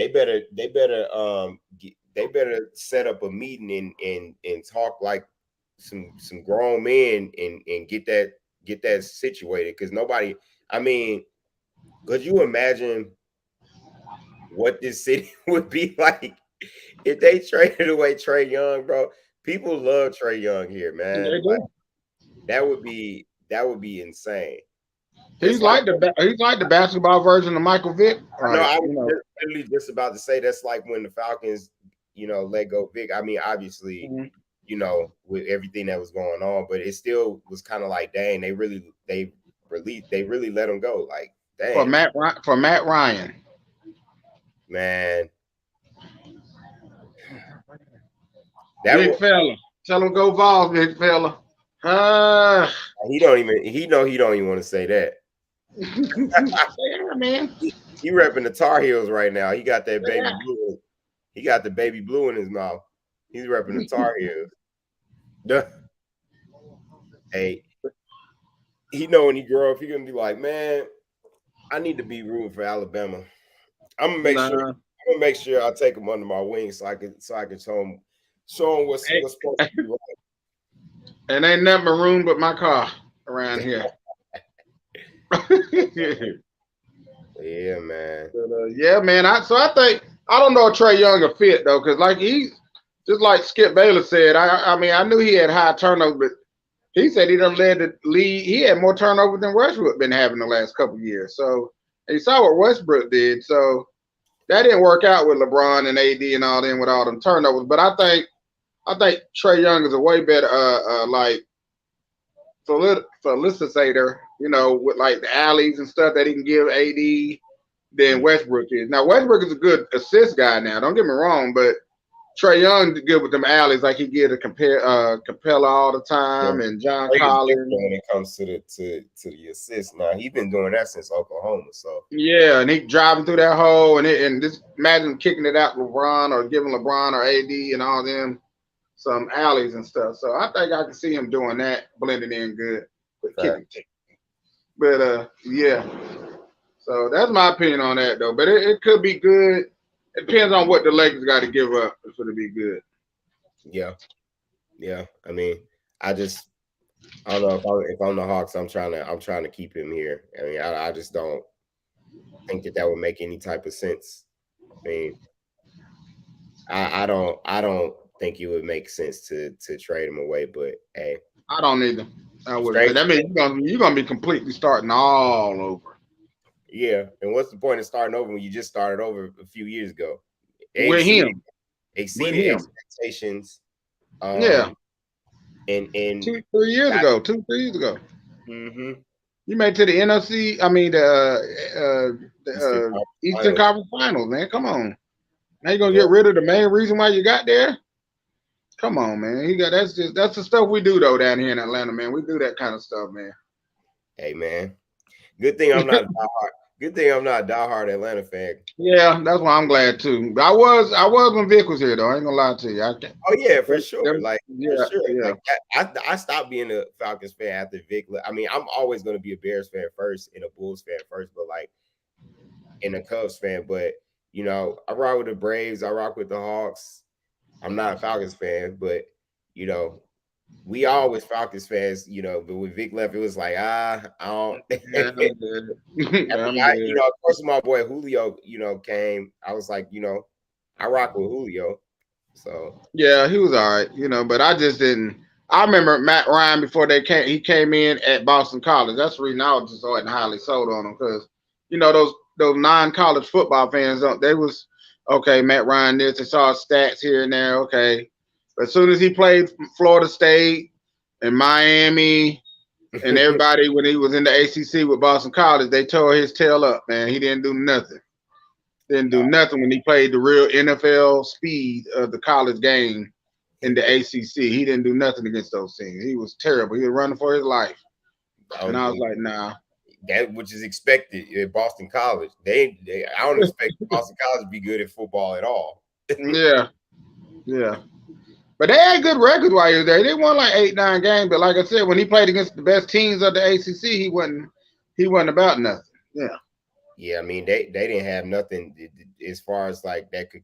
better set up a meeting and talk like some grown men and get that situated, because nobody. I mean, could you imagine what this city would be like if they traded away Trae Young, bro? People love Trae Young here, man. Like, that would be insane. He's like the basketball version of Michael Vick. Right? No, I was literally just about to say that's like when the Falcons, let go Vick. I mean, obviously, with everything that was going on, but it still was kind of like, dang, they really let him go. Like, dang. For Matt Ryan. Man. Big fella. Tell him go Vols, big fella. He don't even want to say that. Yeah, man. He repping the Tar Heels right now. He got that baby blue. He got the baby blue in his mouth. He's repping the Tar Heels. Hey, he know when he grow up, he gonna be like, man, I need to be rooting for Alabama. I'm gonna make sure I take him under my wing so I can show him what's supposed to be right. And ain't nothing maroon but my car around here. Yeah, man. But, yeah, man. I think I don't know if Trae Young a fit though, because like he's just like Skip Bayless said. I mean, I knew he had high turnover, but he said he done led the league. He had more turnover than Westbrook been having the last couple of years. So and you saw what Westbrook did. So that didn't work out with LeBron and AD and all them with all them turnovers. But I think Trae Young is a way better like solicitator, with like the alleys and stuff that he can give AD than Westbrook is. Now Westbrook is a good assist guy now, don't get me wrong, but Trae Young is good with them alleys, like he gives Capella all the time, and John Collins. When it comes to the assist, now he's been doing that since Oklahoma. So yeah, and he driving through that hole, and just imagine kicking it out LeBron or giving LeBron or AD and all them some alleys and stuff. So I think I can see him doing that, blending in good with kicking. But yeah. So that's my opinion on that though. But it could be good. It depends on what the Lakers got to give up for it to be good. Yeah. I mean, I don't know if I'm the Hawks, I'm trying to keep him here. I mean, I just don't think that would make any type of sense. I mean, I don't think it would make sense to trade him away. But hey, I don't either. I wouldn't. That means you're gonna be completely starting all over. Yeah, and what's the point of starting over when you just started over a few years ago? Exceeded expectations. Yeah. And 2-3 years ago. Mm-hmm. You made it to the NFC. I mean the Eastern Conference Finals, man. Come on. Now you're gonna get rid of the main reason why you got there? Come on, man. That's the stuff we do though down here in Atlanta, man. We do that kind of stuff, man. Hey, man. Good thing I'm not a diehard Atlanta fan. Yeah, that's why I'm glad too. I was when Vic was here though. I ain't gonna lie to you. Oh yeah, for sure. For sure. Yeah. Like, I stopped being a Falcons fan after Vic. I mean, I'm always gonna be a Bears fan first and a Bulls fan first, but like and a Cubs fan. But I rock with the Braves. I rock with the Hawks. I'm not a Falcons fan, but we always Falcons fans, but when Vic left, it was like, I don't. Of course, my boy Julio, came. I was like, I rock with Julio. So yeah, he was all right, but I just didn't. I remember Matt Ryan before he came in at Boston College. That's the reason I was just highly sold on him because, those non-college football fans, they was okay. Matt Ryan, they saw stats here and there, okay. But as soon as he played Florida State and Miami and everybody when he was in the ACC with Boston College, they tore his tail up, man. He didn't do nothing. Didn't do nothing when he played the real NFL speed of the college game in the ACC. He didn't do nothing against those teams. He was terrible. He was running for his life. And I was like, nah. That which is expected at Boston College. I don't expect Boston College to be good at football at all. Yeah. But they had good records while he was there. They won like 8-9 games. But like I said, when he played against the best teams of the ACC, he wasn't about nothing. Yeah. Yeah, I mean they didn't have nothing as far as like that could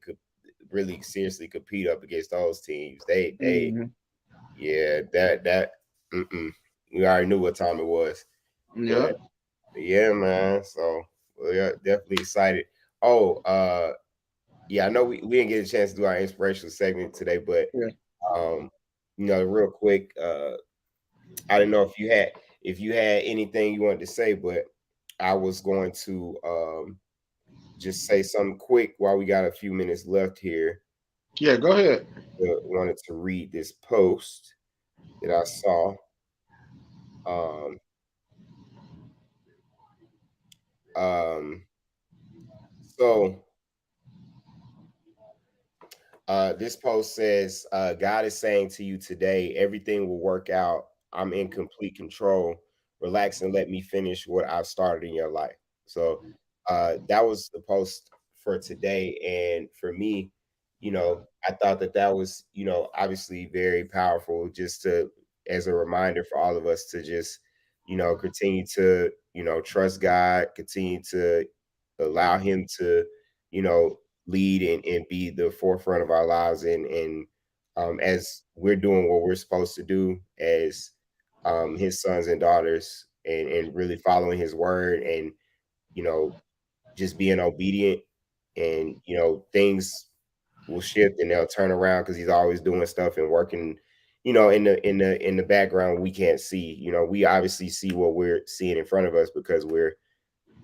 really seriously compete up against those teams. Yeah, that we already knew what time it was. Yeah. Yeah, man. So we're definitely excited. Oh, yeah, I know we didn't get a chance to do our inspirational segment today, but real quick, I didn't know if you had anything you wanted to say, but I was going to just say something quick while we got a few minutes left here. Yeah, go ahead. Wanted to read this post that I saw. So this post says, God is saying to you today, everything will work out. I'm in complete control. Relax and let me finish what I've started in your life. So that was the post for today. And for me, I thought that was, obviously very powerful, just as a reminder for all of us to just, continue to, trust God, continue to allow him to, lead and be the forefront of our lives. And as we're doing what we're supposed to do as his sons and daughters, and really following his word, and, just being obedient, and, things will shift and they'll turn around, because he's always doing stuff and working, in the background we can't see. We obviously see what we're seeing in front of us because we're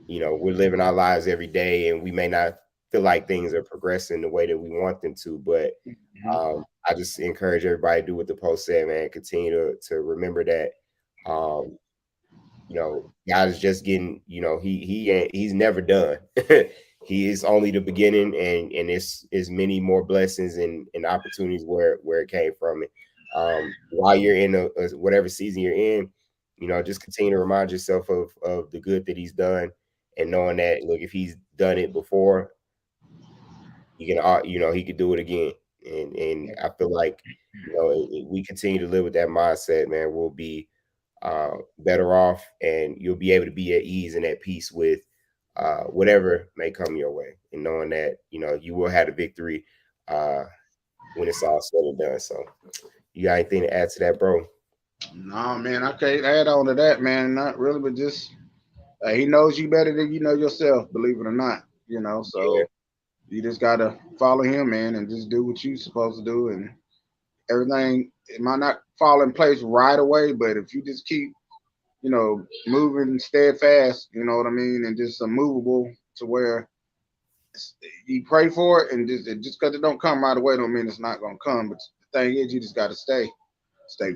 living our lives every day, and we may not feel like things are progressing the way that we want them to. But I just encourage everybody to do what the post said, man. Continue to remember that God is just getting, he's never done. He is only the beginning, and it's many more blessings and opportunities where it came from. While you're in whatever season you're in, just continue to remind yourself of the good that he's done, and knowing that, look, if he's done it before, he could do it again. And I feel like, if we continue to live with that mindset, man, we'll be better off, and you'll be able to be at ease and at peace with whatever may come your way, and knowing that you will have a victory when it's all said and done. So, you got anything to add to that, bro? No, man, I can't add on to that, man. Not really, but just he knows you better than you know yourself, believe it or not. So you just gotta follow him, man, and just do what you're supposed to do, and everything. It might not fall in place right away, but if you just keep, moving steadfast, you know what I mean, and just immovable to where you pray for it, and just because it don't come right away don't mean it's not gonna come. But the thing is, you just gotta stay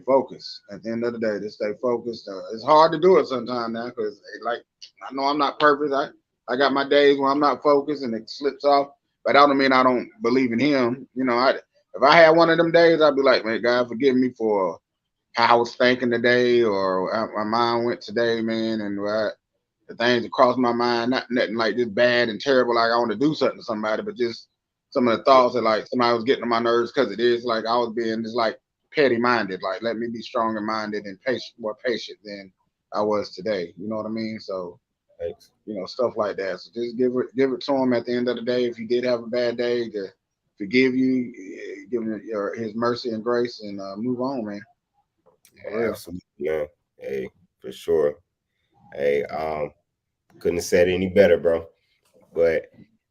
focused. At the end of the day, just stay focused. It's hard to do it sometimes now, because like, I know I'm not perfect. I got my days where I'm not focused and it slips off, but that don't mean I don't believe in him. If I had one of them days, I'd be like, man, God, forgive me for how I was thinking today, or my mind went today, man, and the things that crossed my mind, not nothing like this bad and terrible, like I want to do something to somebody, but just some of the thoughts that like somebody was getting on my nerves, because it is like I was being just like petty minded. Like, let me be stronger minded and more patient than I was today. You know what I mean? So, Thanks. Stuff like that. So just give it to him at the end of the day. If you did have a bad day, to forgive you, give him his mercy and grace, and move on, man. Yeah. Absolutely, yeah. Hey, for sure. Hey, couldn't have said it any better, bro. But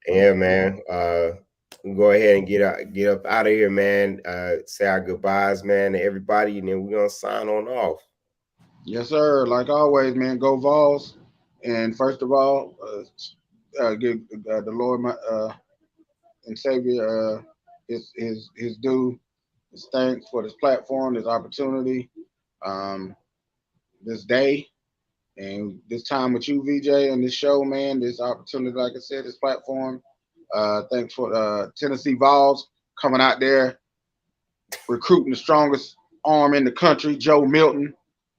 yeah, man. We'll go ahead and get up out of here, man. Say our goodbyes, man, to everybody, and then we're gonna sign on off. Yes, sir. Like always, man. Go Vols. And first of all, give the Lord and Savior his due, his thanks for this platform, this opportunity, um, this day, and this time with you, VJ, and this show, man. This opportunity, like I said, this platform. Thanks for Tennessee Vols coming out there, recruiting the strongest arm in the country, Joe Milton,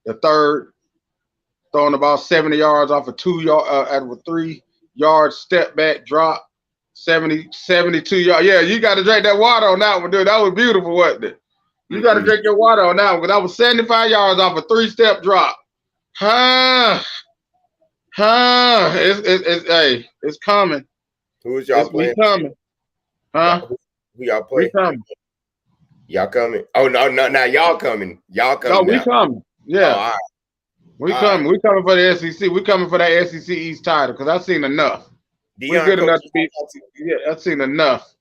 the third, throwing the ball 70 yards off a 3-yard step back drop, 72 yards. Yeah, you got to drink that water on that one, dude. That was beautiful, wasn't it? You got to drink your water on that one because that was 75 yards off a 3-step drop. It's coming. Who is y'all playing? We coming. Who y'all playing? We coming. Y'all coming? Oh no, now y'all coming. Y'all coming. No, we coming. Yeah. Oh, all right. We coming. We coming for the SEC. We coming for that SEC East title because I've seen enough. We're good enough to be. Yeah, I've seen enough.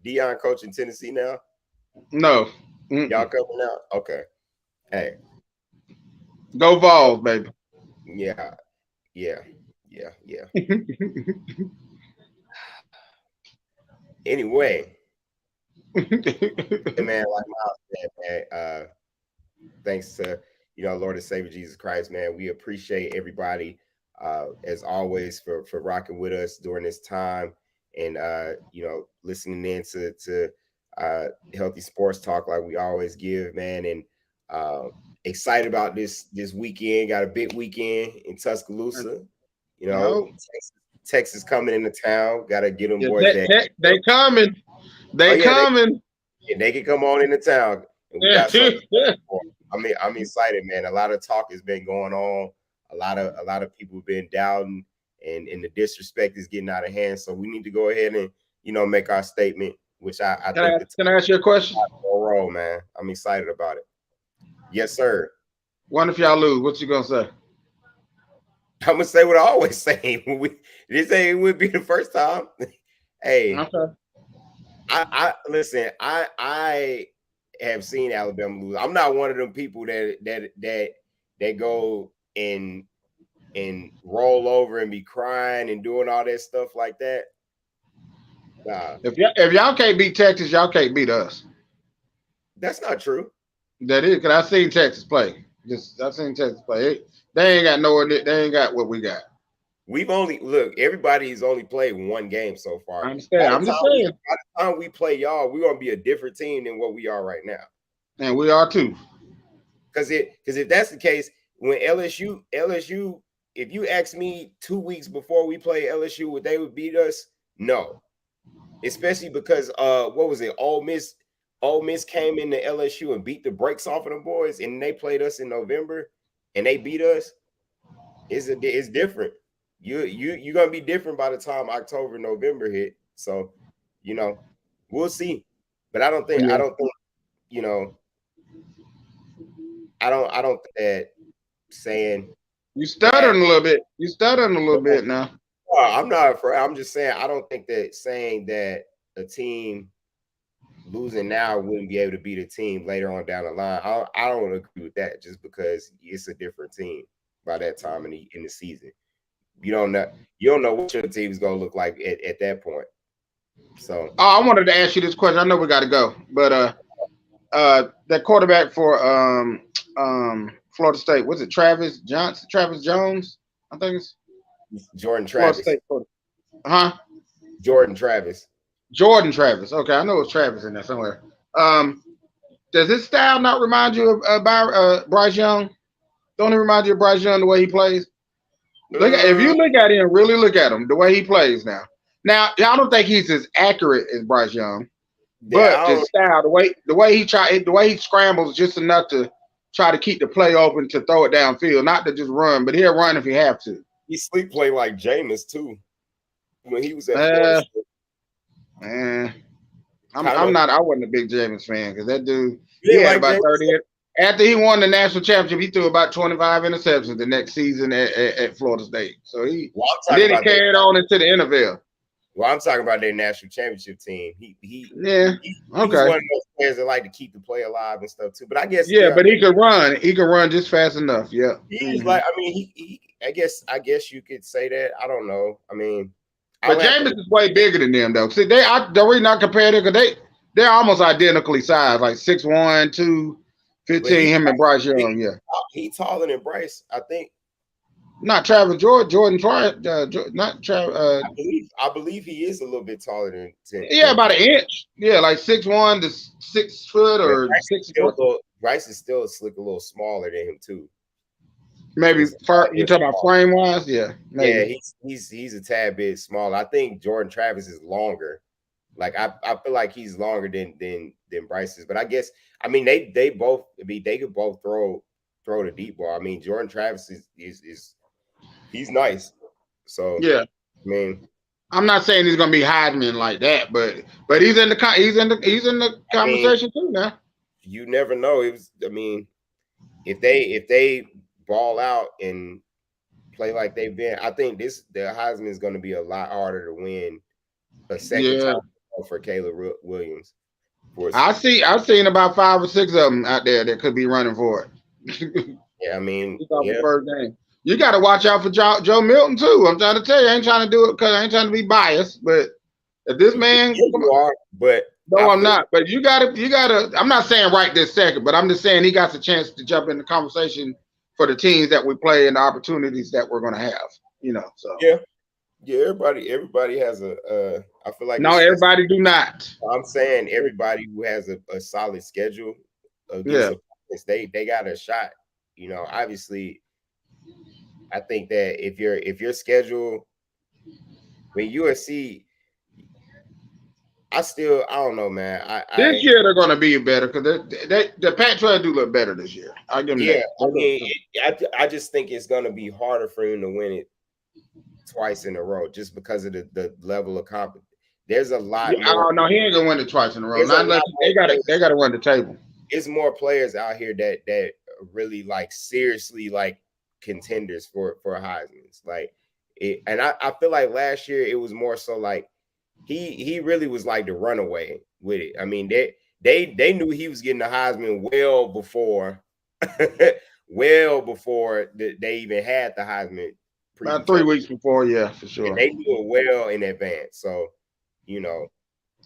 Deion coaching Tennessee now? No. Y'all coming now? Okay. Hey. Go Vols, baby. Yeah. Anyway. Man, like Miles said, man, thanks to Lord and Savior Jesus Christ, man. We appreciate everybody as always for rocking with us during this time and listening in to healthy sports talk like we always give, man. And excited about this weekend. Got a big weekend in Tuscaloosa. Texas coming into town. Got to get them boys there. They coming. They coming. And they can come on into town. And we got I'm excited, man. A lot of talk has been going on. A lot of people have been doubting, and the disrespect is getting out of hand. So we need to go ahead and make our statement. Which I think. Can I ask you a question? Roll, man. I'm excited about it. Yes, sir. What if y'all lose? What you gonna say? I'm gonna say what I always say. This ain't would be the first time. Hey, okay. I listen. I have seen Alabama lose. I'm not one of them people that go and roll over and be crying and doing all that stuff like that. Nah. If y'all can't beat Texas, y'all can't beat us. That's not true. That is, because I've seen Texas play. I've seen Texas play. They ain't got nowhere. They ain't got what we got. Everybody's only played one game so far. I understand. I'm just saying. By the time we play y'all, we're gonna be a different team than what we are right now. And we are too. Because if that's the case, when LSU, if you ask me 2 weeks before we play LSU, would they beat us? No. Especially because what was it? Ole Miss came into LSU and beat the brakes off of them boys, and they played us in November and they beat us. It's different. You're gonna be different by the time October, November hit. So, we'll see. But I don't think I don't think that saying you stuttering a little bit. You stuttering a little bit now. I'm not afraid. I'm just saying I don't think that saying that a team losing now wouldn't be able to beat a team later on down the line. I don't agree with that just because it's a different team by that time in the season. You don't know what your team's gonna look like at that point. So I wanted to ask you this question. I know we got to go, but that quarterback for Florida State, was it Travis Johnson? Travis Jones, I think it's Jordan Travis. Jordan Travis. Jordan Travis. Okay, I know it's Travis in there somewhere. Does his style not remind you of Bryce Young? Don't it remind you of Bryce Young the way he plays? If you look at him, really look at him, the way he plays now. Now, I don't think he's as accurate as Bryce Young, but his style, the way he scrambles just enough to try to keep the play open to throw it downfield, not to just run, but he'll run if he have to. He sleep play like Jameis too. When he was at Florida State. Man, I wasn't a big Jameis fan because that dude, he had about 30. After he won the national championship, he threw about 25 interceptions the next season at Florida State. So he carried on into the NFL. Well, I'm talking about their national championship team. He's okay. He's one of those players that like to keep the play alive and stuff too. But I guess but he could run. He could run just fast enough. Yeah. He's like, I mean, I guess you could say that. I don't know. I mean, but Jameis is way bigger than them though. See, the reason I compared it because they're almost identically sized, like 6'1", 215. Him and Bryce Young. Yeah. He's taller than Bryce, I think. Not Travis Jordan, not Travis. I believe he is a little bit taller Yeah, about an inch. Yeah, like 6'1" to 6 foot yeah, or 6 foot. Bryce is still a little smaller than him too. Maybe you talking about frame wise? Yeah, maybe. Yeah, he's a tad bit smaller. I think Jordan Travis is longer. Like I feel like he's longer than Bryce is. But I guess they both they could both throw the deep ball. I mean Jordan Travis is he's nice. So yeah, I mean I'm not saying he's gonna be Heisman like that, but he's in the conversation too now. You never know. If they ball out and play like they've been, I think the Heisman is going to be a lot harder to win a second time for Caleb Williams. I've seen about 5 or 6 of them out there that could be running for it. Yeah, I mean, first game. You got to watch out for Joe Milton too. I'm trying to tell you, I ain't trying to do it because I ain't trying to be biased, but if this man, you are, but no, I'm not. But you gotta. I'm not saying right this second, but I'm just saying he got the chance to jump in the conversation for the teams that we play and the opportunities that we're going to have. So yeah. Everybody has a. I feel like no, everybody do not. I'm saying everybody who has a solid schedule, they got a shot. Obviously, I think that if your schedule, when USC, I don't know, man. This year they're going to be better because the Pac-12 do look better this year. I give them that. I just think it's going to be harder for him to win it twice in a row just because of the level of competition. There's a lot. Oh no, he ain't gonna win it twice in a row. Not unless they got to run the table. There's more players out here that really like seriously like contenders for Heisman's and I feel like last year it was more so like he really was like the runaway with it. I mean they knew he was getting the Heisman well before they even had the Heisman. About 3 weeks before, yeah, for sure. And they knew it well in advance. So, I'm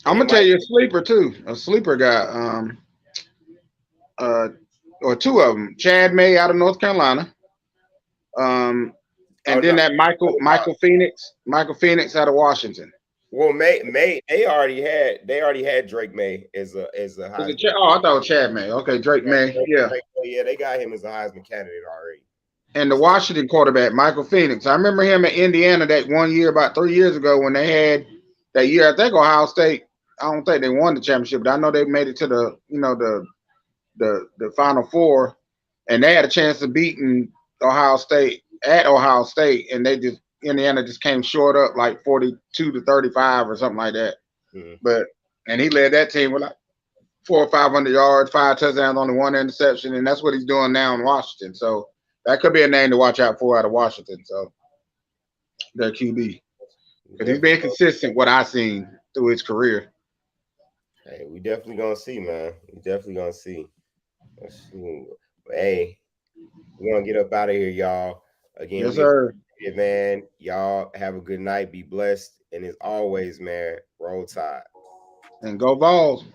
gonna tell you a sleeper too. A sleeper guy, or 2 of them. Chad May out of North Carolina, and then that Michael Phoenix out of Washington. Well, May they already had Drake May as a Heisman. I thought it was Chad May. Okay, Drake May. Yeah, they got him as a Heisman candidate already. And the Washington quarterback, Michael Phoenix. I remember him at Indiana that one year, about 3 years ago, when they had that year. I think Ohio State. I don't think they won the championship, but I know they made it to the Final Four, and they had a chance of beating Ohio State at Ohio State, and Indiana just came short up like 42-35 or something like that. Mm-hmm. And he led that team with like 400 or 500 yards, 5 touchdowns, only 1 interception, and that's what he's doing now in Washington. So that could be a name to watch out for out of Washington. So their QB, because he's been consistent. What I've seen through his career. Hey, we definitely gonna see, man. We definitely gonna see. But hey, we're gonna get up out of here, y'all. Again, yes, sir. Man, y'all have a good night. Be blessed, and as always, man, roll tide and go Vols.